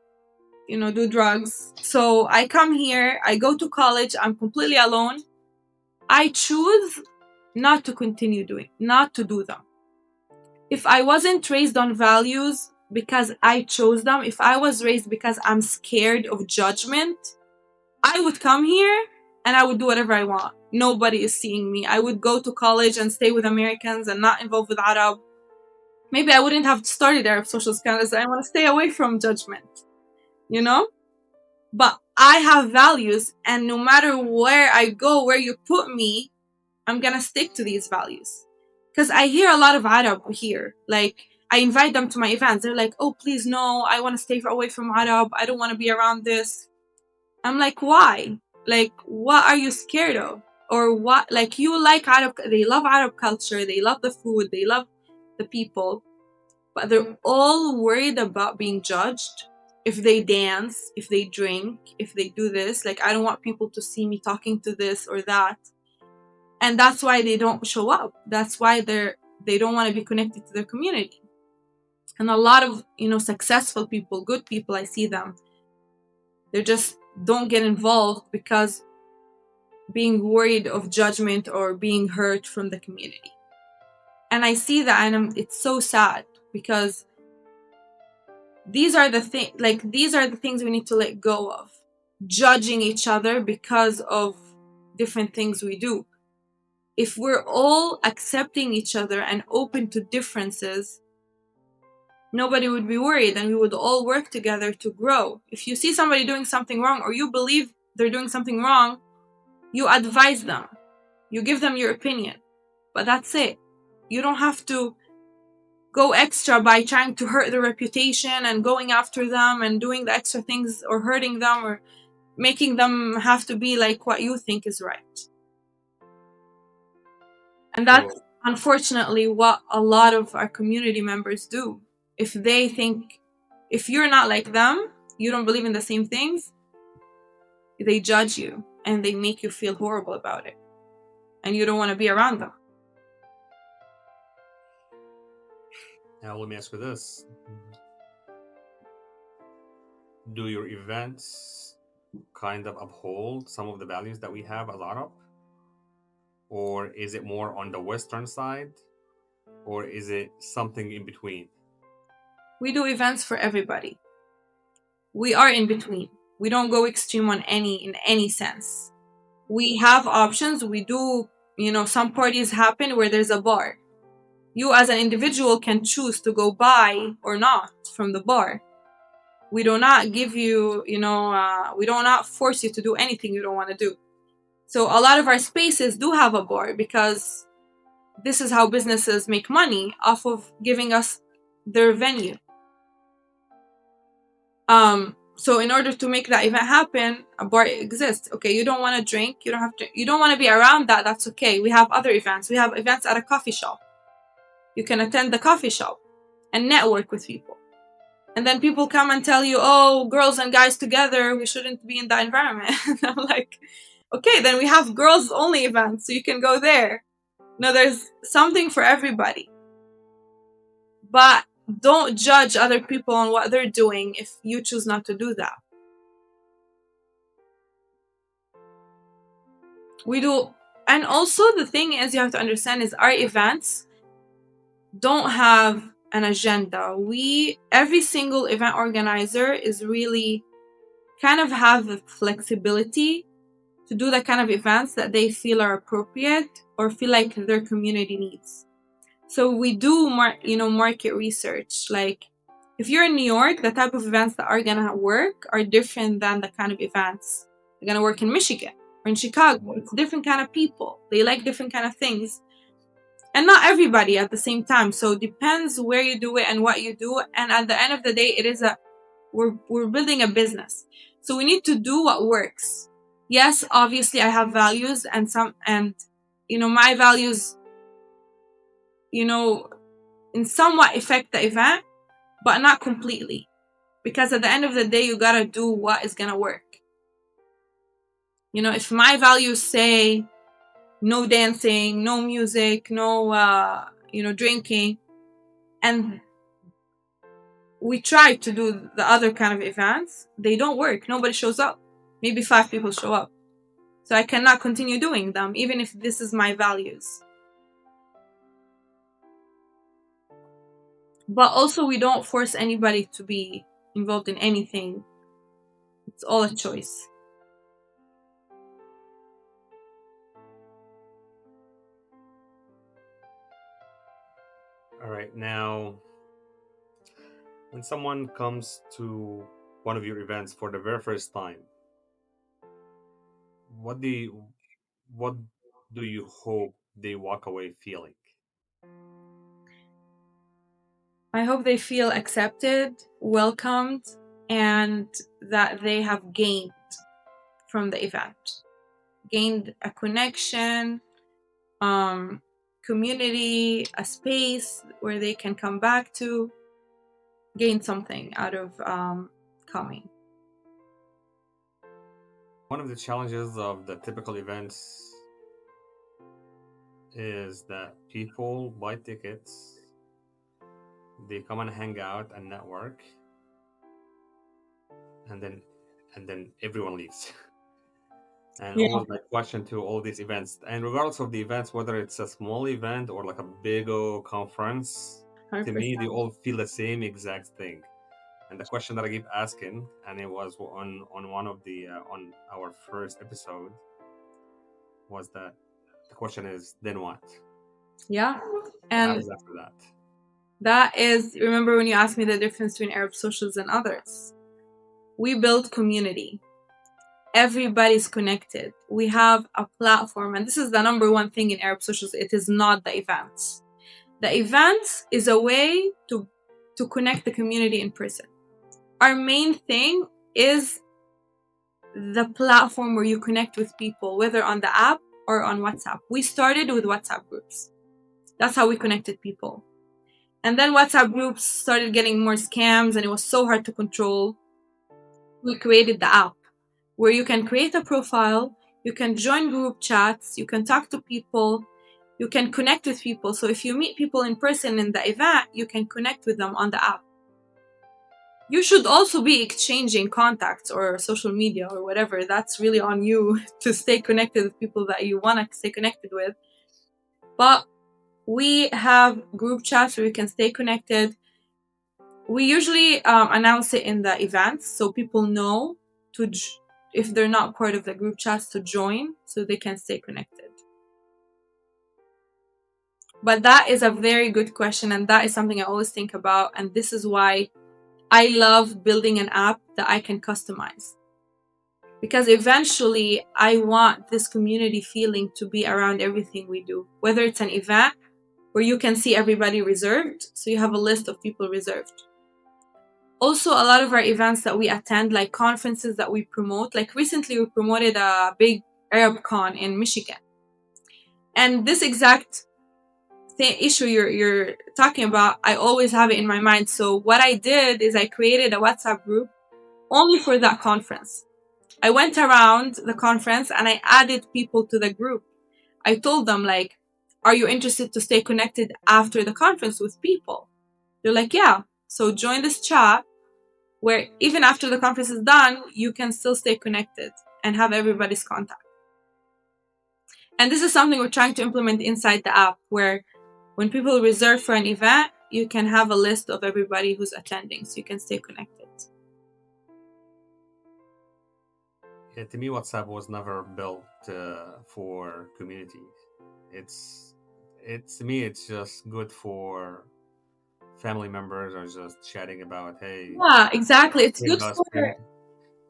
do drugs. So I come here, I go to college, I'm completely alone. I choose not to continue not to do them. If I wasn't raised on values because I chose them, if I was raised because I'm scared of judgment, I would come here and I would do whatever I want. Nobody is seeing me. I would go to college and stay with Americans and not involved with Arab. Maybe I wouldn't have started Arab social scandals. I want to stay away from judgment, But I have values, and no matter where I go, where you put me, I'm gonna stick to these values. Because I hear a lot of Arab here. Like, I invite them to my events. They're like, oh, please, no, I want to stay away from Arab. I don't want to be around this. I'm like, why? Like, what are you scared of? Or what? Like, you like Arab, they love Arab culture, they love the food, they love the people, but they're all worried about being judged if they dance, if they drink, if they do this. Like, I don't want people to see me talking to this or that. And that's why they don't show up. That's why they don't want to be connected to their community. And a lot of, successful people, good people, I see them, they just don't get involved because being worried of judgment or being hurt from the community. And I see that, and it's so sad because these are the things we need to let go of. Judging each other because of different things we do. If we're all accepting each other and open to differences, nobody would be worried and we would all work together to grow. If you see somebody doing something wrong or you believe they're doing something wrong, you advise them. You give them your opinion. But that's it. You don't have to go extra by trying to hurt their reputation and going after them and doing the extra things or hurting them or making them have to be like what you think is right. And that's unfortunately what a lot of our community members do. If they think, if you're not like them, you don't believe in the same things, they judge you and they make you feel horrible about it. And you don't want to be around them. Now, let me ask you this. Do your events kind of uphold some of the values that we have as Arab? Or is it more on the Western side? Or is it something in between? We do events for everybody. We are in between. We don't go extreme in any sense. We have options. We do, some parties happen where there's a bar. You as an individual can choose to go buy or not from the bar. We do not give you, we do not force you to do anything you don't want to do. So a lot of our spaces do have a bar because this is how businesses make money, off of giving us their venue. So in order to make that event happen, a bar exists. Okay, you don't want to drink, you don't want to be around that, that's okay. We have other events. We have events at a coffee shop. You can attend the coffee shop and network with people. And then people come and tell you, oh, girls and guys together, we shouldn't be in that environment. I'm like, okay, then we have girls only events, so you can go there. No, there's something for everybody. But don't judge other people on what they're doing if you choose not to do that. We do. And also the thing is, you have to understand is our events don't have an agenda. Every single event organizer is really kind of have the flexibility to do the kind of events that they feel are appropriate or feel like their community needs. So we do market research. Like if you're in New York, the type of events that are gonna work are different than the kind of events that are gonna work in Michigan or in Chicago. It's different kind of people. They like different kind of things. And not everybody at the same time. So it depends where you do it and what you do. And at the end of the day, we're building a business. So we need to do what works. Yes, obviously I have values and my values, in somewhat affect the event, but not completely. Because at the end of the day, you gotta do what is gonna work. If my values say no dancing, no music, no drinking, and we try to do the other kind of events, they don't work. Nobody shows up. Maybe 5 people show up. So I cannot continue doing them, even if this is my values. But also, we don't force anybody to be involved in anything. It's all a choice. All right, now, when someone comes to one of your events for the very first time, what do you hope they walk away feeling? I hope they feel accepted, welcomed, and that they have gained from the event. Gained a connection, community, a space where they can come back to, gain something out of coming. One of the challenges of the typical events is that people buy tickets, they come and hang out and network, and then everyone leaves. And Yeah. always my question to all these events, and regardless of the events, whether it's a small event or like a big old conference, to me 100%. they all feel the same exact thing. And the question that I keep asking, and it was on one of the on our first episode, was that the question is, then what? Yeah. What And happens after that? that is, remember when you asked me the difference between Arab socials and others? We build community. Everybody's connected. We have a platform, and this is the number one thing in Arab socials. It is not the events. The events is a way to connect the community in person. Our main thing is the platform where you connect with people, whether on the app or on WhatsApp. We started with WhatsApp groups. That's how we connected people. And then WhatsApp groups started getting more scams, and it was so hard to control. We created the app where you can create a profile, you can join group chats, you can talk to people, you can connect with people. So if you meet people in person in the event, you can connect with them on the app. You should also be exchanging contacts or social media or whatever. That's really on you to stay connected with people that you want to stay connected with. But we have group chats where you can stay connected. We usually announce it in the events so people know if they're not part of the group chats to join so they can stay connected. But that is a very good question, and that is something I always think about. And this is why I love building an app that I can customize. Because eventually, I want this community feeling to be around everything we do, whether it's an event where you can see everybody reserved, so you have a list of people reserved. Also, a lot of our events that we attend, like conferences that we promote, like recently we promoted a big Arab con in Michigan. And this exact issue you're talking about, I always have it in my mind. So what I did is I created a WhatsApp group only for that conference. I went around the conference and I added people to the group. I told them, like, are you interested to stay connected after the conference with people? They're like, yeah. So join this chat where even after the conference is done, you can still stay connected and have everybody's contact. And this is something we're trying to implement inside the app, where when people reserve for an event, you can have a list of everybody who's attending so you can stay connected. Yeah, to me, WhatsApp was never built for community. It's to me, it's just good for family members or just chatting about, hey, Yeah, exactly. It's bring good us for.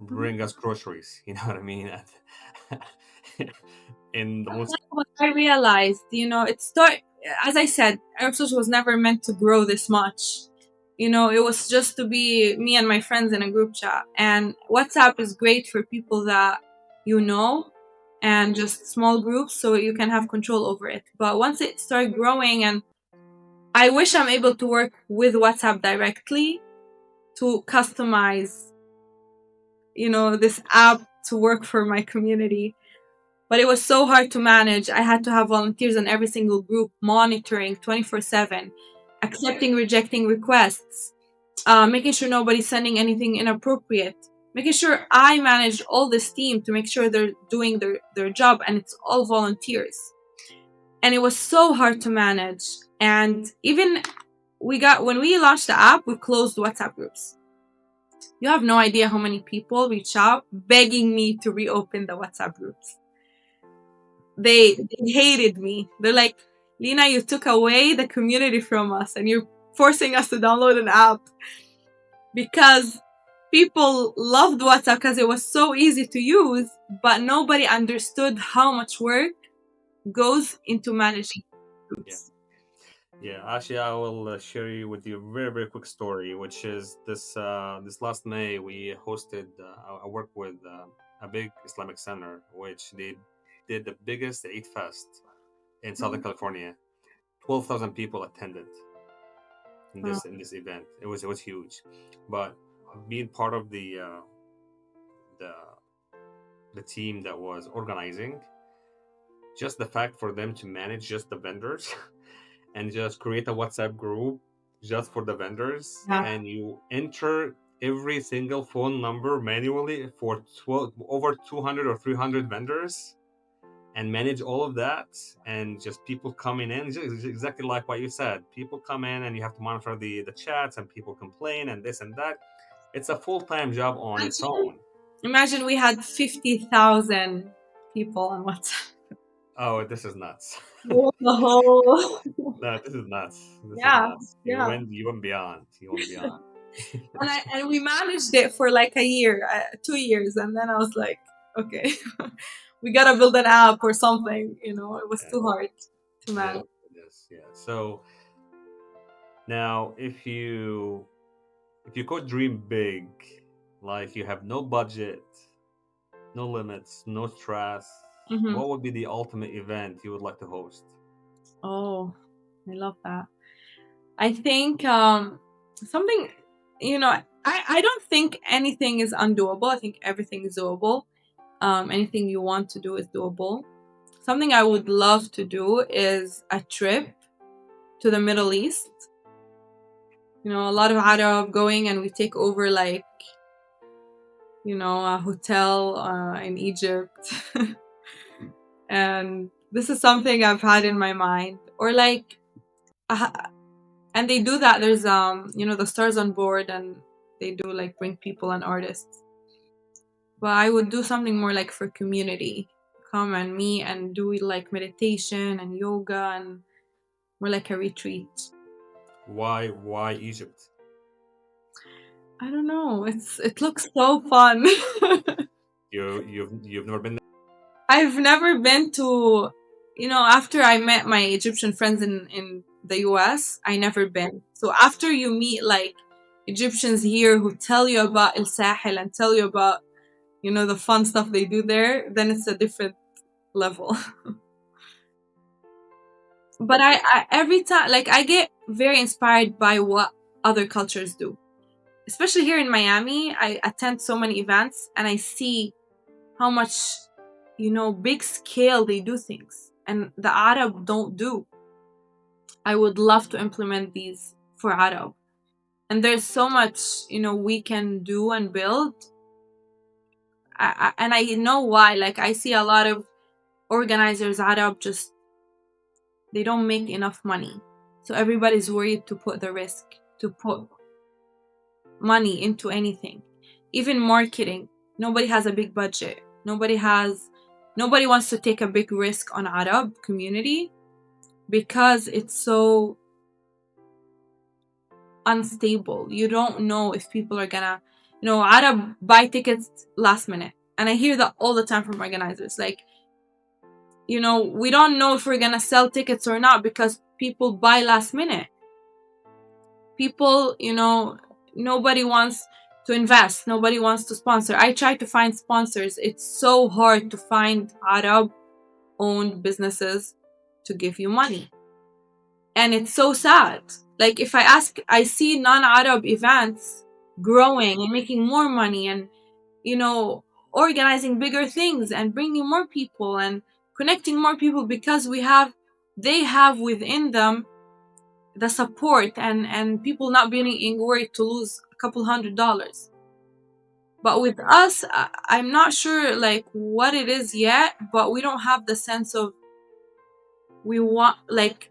bring us groceries. You know what I mean? In the most, What I realized, as I said, Arab Social was never meant to grow this much. It was just to be me and my friends in a group chat. And WhatsApp is great for people that you know and just small groups so you can have control over it. But once it started growing, and I wish I'm able to work with WhatsApp directly to customize, this app to work for my community. But it was so hard to manage. I had to have volunteers in every single group, monitoring 24/7, accepting, rejecting requests, making sure nobody's sending anything inappropriate, making sure I manage all this team to make sure they're doing their job, and it's all volunteers. And it was so hard to manage. And even when we launched the app, we closed WhatsApp groups. You have no idea how many people reach out begging me to reopen the WhatsApp groups. They hated me. They're like, Lina, you took away the community from us and you're forcing us to download an app. Because people loved WhatsApp because it was so easy to use, but nobody understood how much work goes into managing yeah. groups. Yeah, actually, I will share you with you a very, very quick story, which is this last May we hosted. I worked with a big Islamic center, which they did the biggest Eid Fest in Southern California. 12,000 people attended in Wow. this event. It was huge, but being part of the the team that was organizing, just the fact for them to manage just the vendors and just create a WhatsApp group just for the vendors, Yeah. and you enter every single phone number manually for over 200 or 300 vendors and manage all of that, and just people coming in, just exactly like what you said. People come in and you have to monitor the chats, and people complain and this and that. It's a full-time job on its Imagine, own. imagine we had 50,000 people on WhatsApp. Oh, this is nuts. The whole. No, this is nuts. This is Yeah, nuts. You yeah. went you went beyond. You went beyond. And we managed it for like a year, 2 years, and then I was like, okay, we gotta build an app or something. It was Yeah, too hard to it is. manage. It is. Yeah. So now, if you could dream big, like you have no budget, no limits, no stress, Hmm. what would be the ultimate event you would like to host? Oh, I love that. I think something, I don't think anything is undoable. I think everything is doable. Anything you want to do is doable. Something I would love to do is a trip to the Middle East. A lot of Arab going and we take over like, a hotel in Egypt. And this is something I've had in my mind. Or like, uh, and they do that. There's, the stars on board and they do like bring people and artists. But I would do something more like for community. Come and meet and do like meditation and yoga and more like a retreat. Why Egypt? I don't know. It looks so fun. You've never been there? I've never been to, after I met my Egyptian friends in the US, I never been. So after you meet like Egyptians here who tell you about El Sahel and tell you about, the fun stuff they do there, then it's a different level. But I every time, like, I get very inspired by what other cultures do. Especially here in Miami, I attend so many events and I see how much, big scale they do things and the Arab don't do. I would love to implement these for Arab. And there's so much, we can do and build. And I know why. Like, I see a lot of organizers, Arab, just, they don't make enough money. So everybody's worried to put the risk, to put money into anything. Even marketing. Nobody has a big budget. Nobody wants to take a big risk on Arab community because it's so unstable. You don't know if people are gonna, Arab buy tickets last minute. And I hear that all the time from organizers. Like, we don't know if we're gonna sell tickets or not because people buy last minute. People, nobody wants to invest. Nobody wants to sponsor. I try to find sponsors. It's so hard to find Arab owned businesses to give you money. And it's so sad. Like, if I see non-Arab events growing and making more money and, organizing bigger things and bringing more people and connecting more people because they have within them the support and people not being worried to lose a couple $100. But with us, I'm not sure like what it is yet, but we don't have the sense of we want, like,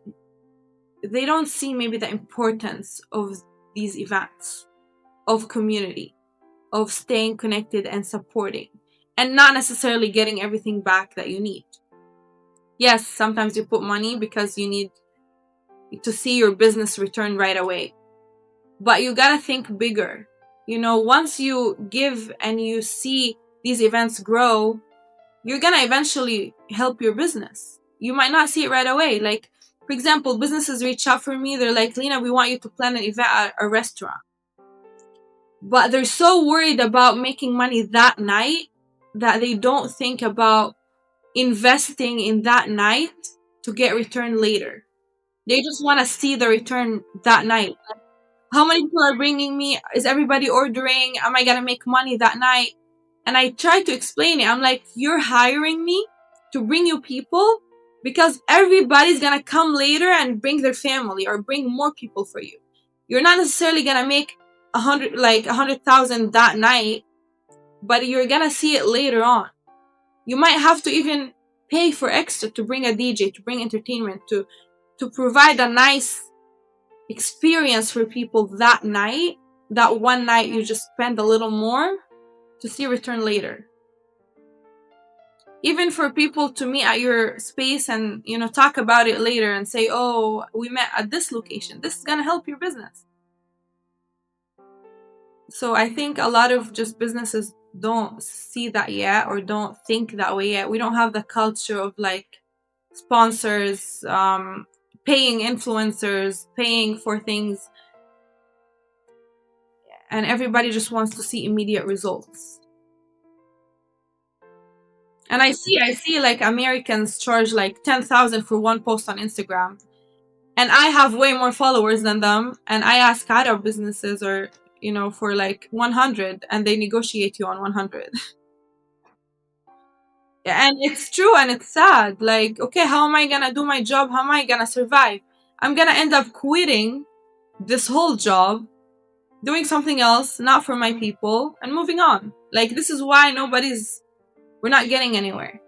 they don't see maybe the importance of these events, of community, of staying connected and supporting, and not necessarily getting everything back that you need. Yes, sometimes you put money because you need to see your business return right away. But you gotta think bigger. Once you give and you see these events grow, you're gonna eventually help your business. You might not see it right away. Like, for example, businesses reach out for me. They're like, Lina, we want you to plan an event at a restaurant. But they're so worried about making money that night that they don't think about investing in that night to get return later. They just want to see the return that night. How many people are bringing me? Is everybody ordering? Am I gonna make money that night? And I try to explain it. I'm like, you're hiring me to bring you people because everybody's gonna come later and bring their family or bring more people for you. You're not necessarily gonna make 100,000 that night, but you're gonna see it later on. You might have to even pay for extra to bring a DJ, to bring entertainment, to provide a nice experience for people that night. That one night you just spend a little more to see return later. Even for people to meet at your space and talk about it later and say, oh, we met at this location, this is gonna help your business. So I think a lot of just businesses don't see that yet or don't think that way yet. We don't have the culture of like sponsors, paying influencers, paying for things, and everybody just wants to see immediate results. And I see like Americans charge like 10,000 for one post on Instagram, and I have way more followers than them. And I ask Arab businesses or for like 100, and they negotiate you on 100. And it's true and it's sad. Like, okay, how am I gonna do my job? How am I gonna survive? I'm gonna end up quitting this whole job, doing something else, not for my people, and moving on. Like, this is why we're not getting anywhere.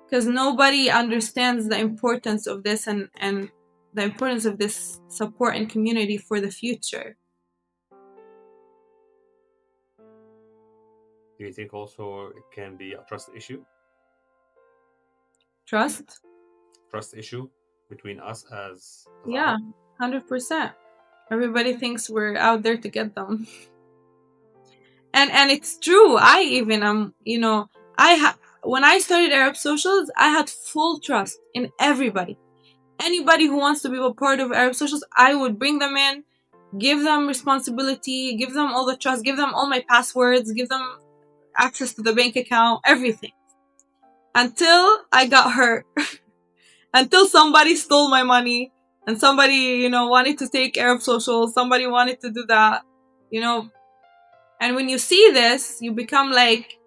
Because nobody understands the importance of this and the importance of this support and community for the future. Do you think also it can be a trust issue? Trust? Trust issue between us as Yeah, Arab? 100%. Everybody thinks we're out there to get them. And it's true. I even when I started Arab socials, I had full trust in everybody. Anybody who wants to be a part of Arab socials, I would bring them in, give them responsibility, give them all the trust, give them all my passwords, give them access to the bank account, everything. Until I got hurt. Until somebody stole my money and somebody, wanted to take Arab socials, somebody wanted to do that, and when you see this, you become like,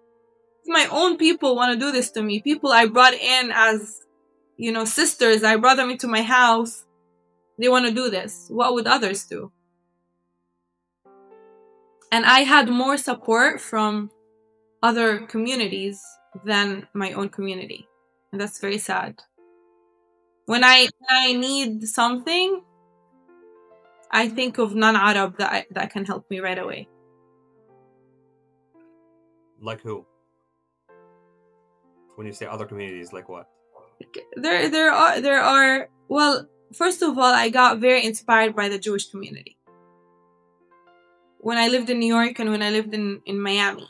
my own people want to do this to me. People I brought in as, sisters, I brought them into my house. They want to do this. What would others do? And I had more support from other communities than my own community. And that's very sad. When I need something, I think of non-Arab that can help me right away. Like who? When you say other communities, like what? There are well, first of all, I got very inspired by the Jewish community when I lived in New York and when I lived in Miami.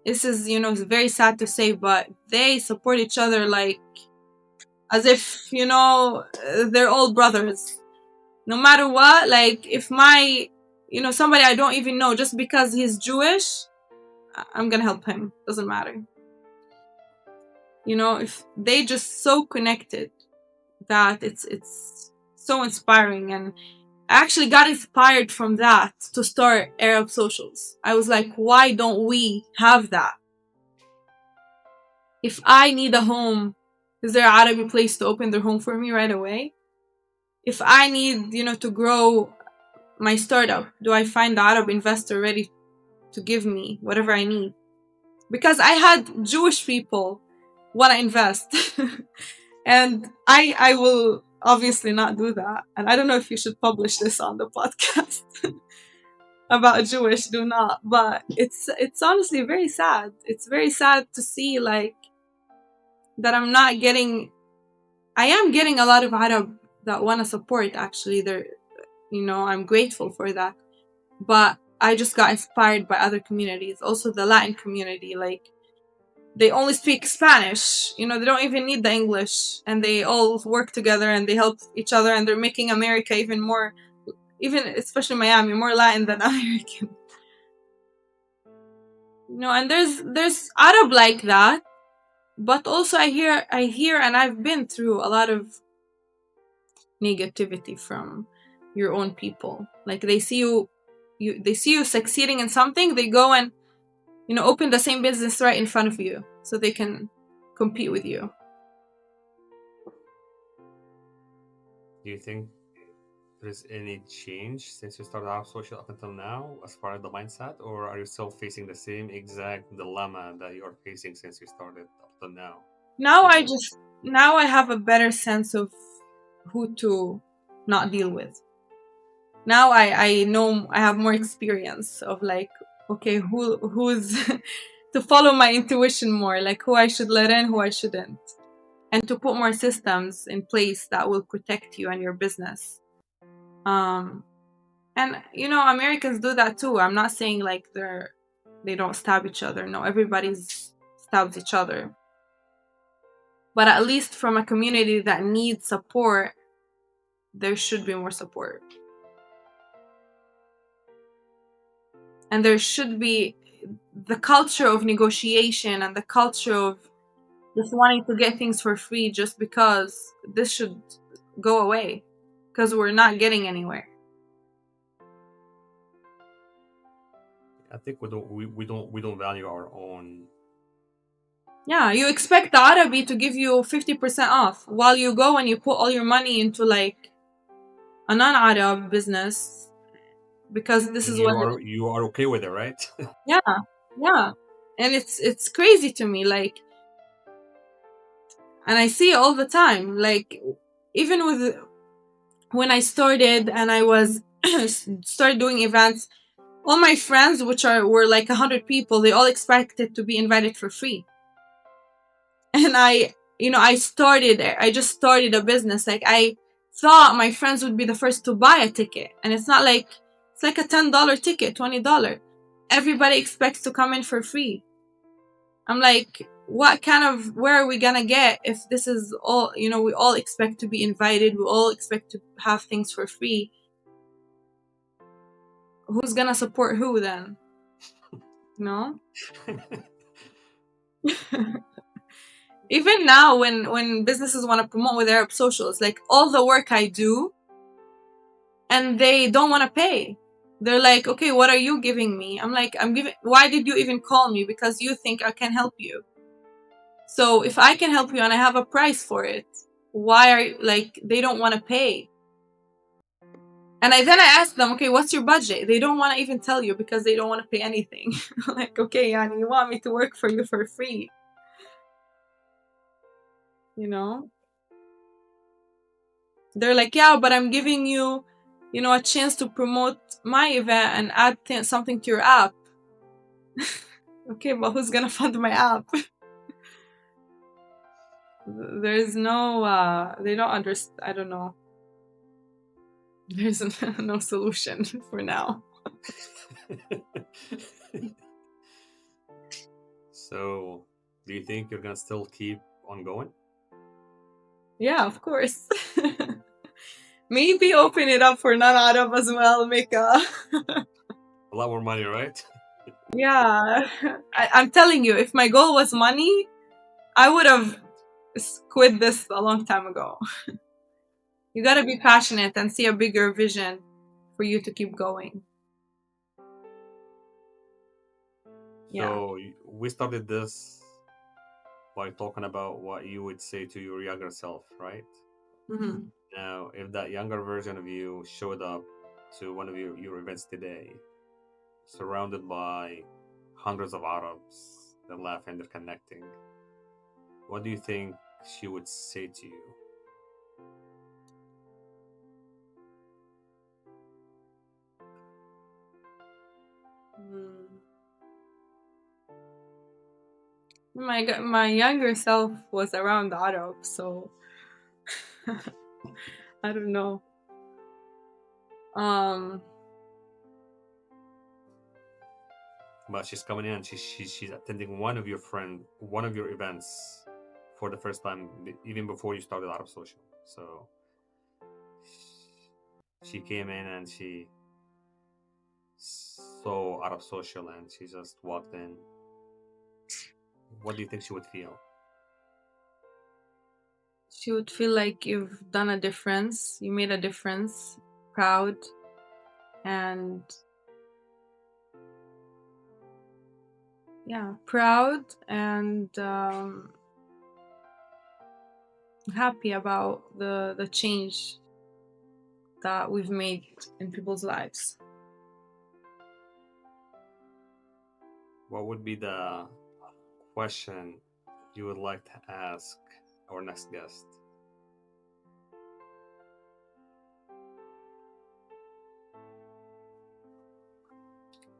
This is, it's very sad to say, but they support each other like as if, they're all brothers. No matter what, like if my, somebody I don't even know, just because he's Jewish, I'm gonna help him. Doesn't matter. If they just so connected that it's so inspiring. And I actually got inspired from that to start Arab socials. I was like, why don't we have that? If I need a home, is there an Arabic place to open their home for me right away? If I need, to grow my startup, do I find the Arab investor ready to give me whatever I need? Because I had Jewish people want to invest. And I will obviously not do that. And I don't know if you should publish this on the podcast about Jewish, do not. But it's honestly very sad. It's very sad to see like that I am getting a lot of Arab that want to support. Actually, I'm grateful for that. But I just got inspired by other communities, also the Latin community. Like, they only speak Spanish, they don't even need the English, and they all work together and they help each other, and they're making America even more, especially Miami, more Latin than American. And there's Arab like that, but also I hear and I've been through a lot of negativity from your own people. Like, they see you succeeding in something, they go and open the same business right in front of you so they can compete with you. Do you think there's any change since you started Arab social up until now as far as the mindset, or are you still facing the same exact dilemma that you're facing since you started up till now? Now I have a better sense of who to not deal with. Now I know, I have more experience of like, okay, who's to follow my intuition more, like who I should let in, who I shouldn't, and to put more systems in place that will protect you and your business. And Americans do that too. I'm not saying like they don't stab each other. No, everybody stabs each other. But at least from a community that needs support, there should be more support. And there should be the culture of negotiation and the culture of just wanting to get things for free just because. This should go away, because we're not getting anywhere. I think we don't value our own. Yeah, you expect the Arabi to give you 50% off while you go and you put all your money into like a non-Arab business, because this is what you are okay with it, right? yeah. And it's crazy to me, like, and I see it all the time, like, even with when I started and I was started doing events, all my friends, which were like 100 people, they all expected to be invited for free. And I I just started a business. Like, I thought my friends would be the first to buy a ticket, and it's not like it's like a $10 ticket, $20. Everybody expects to come in for free. I'm like, where are we gonna get if this is all, we all expect to be invited, we all expect to have things for free. Who's gonna support who then? No? Even now, when businesses want to promote with Arab socials, like, all the work I do, and they don't want to pay. They're like, okay, what are you giving me? I'm like, why did you even call me? Because you think I can help you. So if I can help you and I have a price for it, why are like, they don't want to pay? And then I ask them, okay, what's your budget? They don't want to even tell you because they don't want to pay anything. Like, okay, Yani, you want me to work for you for free? You know? They're like, yeah, but I'm giving you, a chance to promote my event and add something to your app. Okay, but who's gonna fund my app? There's no, they don't understand. I don't know. There's no solution for now. So, do you think you're gonna still keep on going? Yeah, of course. Maybe open it up for non-Arab as well. Make a A lot more money, right? yeah. I'm telling you, if my goal was money, I would have quit this a long time ago. You gotta be passionate and see a bigger vision for you to keep going. Yeah. So, we started this by talking about what you would say to your younger self, right? Mm-hmm. Now, if that younger version of you showed up to one of your events today, surrounded by hundreds of Arabs, they're laughing, they're connecting, what do you think she would say to you? My younger self was around Arab, so I don't know. Um, But she's coming in, she's attending one of your events for the first time, even before you started Arab Social. So she came in and she saw Arab Social and she just walked in. What do you think she would feel? she would feel like you've done a difference, you made a difference, proud, and yeah, proud and happy about the change that we've made in people's lives. What would be the question you would like to ask our next guest?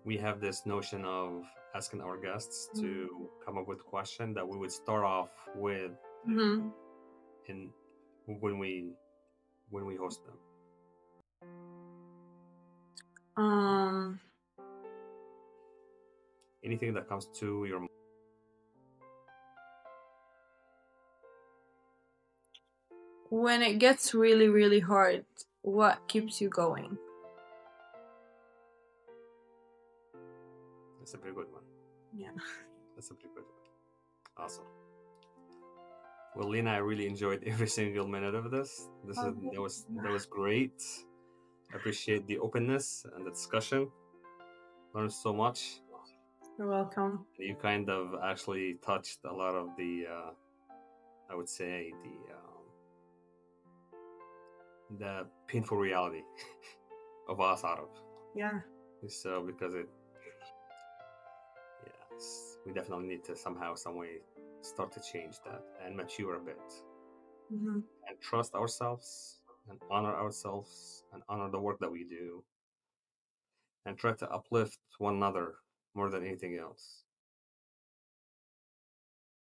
We have this notion of asking our guests to come up with a question that we would start off with Mm-hmm. in when we host them. Um, Anything that comes to your mind. when it gets really, really hard, what keeps you going? That's a very good one. Yeah. That's a pretty good one. Awesome. Well, Lina, I really enjoyed every single minute of this. That was great. I appreciate the openness and the discussion. Learned so much. You're welcome. You kind of actually touched a lot of the, I would say the painful reality of us Arab. Yeah. So because yes, we definitely need to somehow, some way, start to change that and mature a bit Mm-hmm. and trust ourselves and honor ourselves and honor the work that we do and try to uplift one another more than anything else.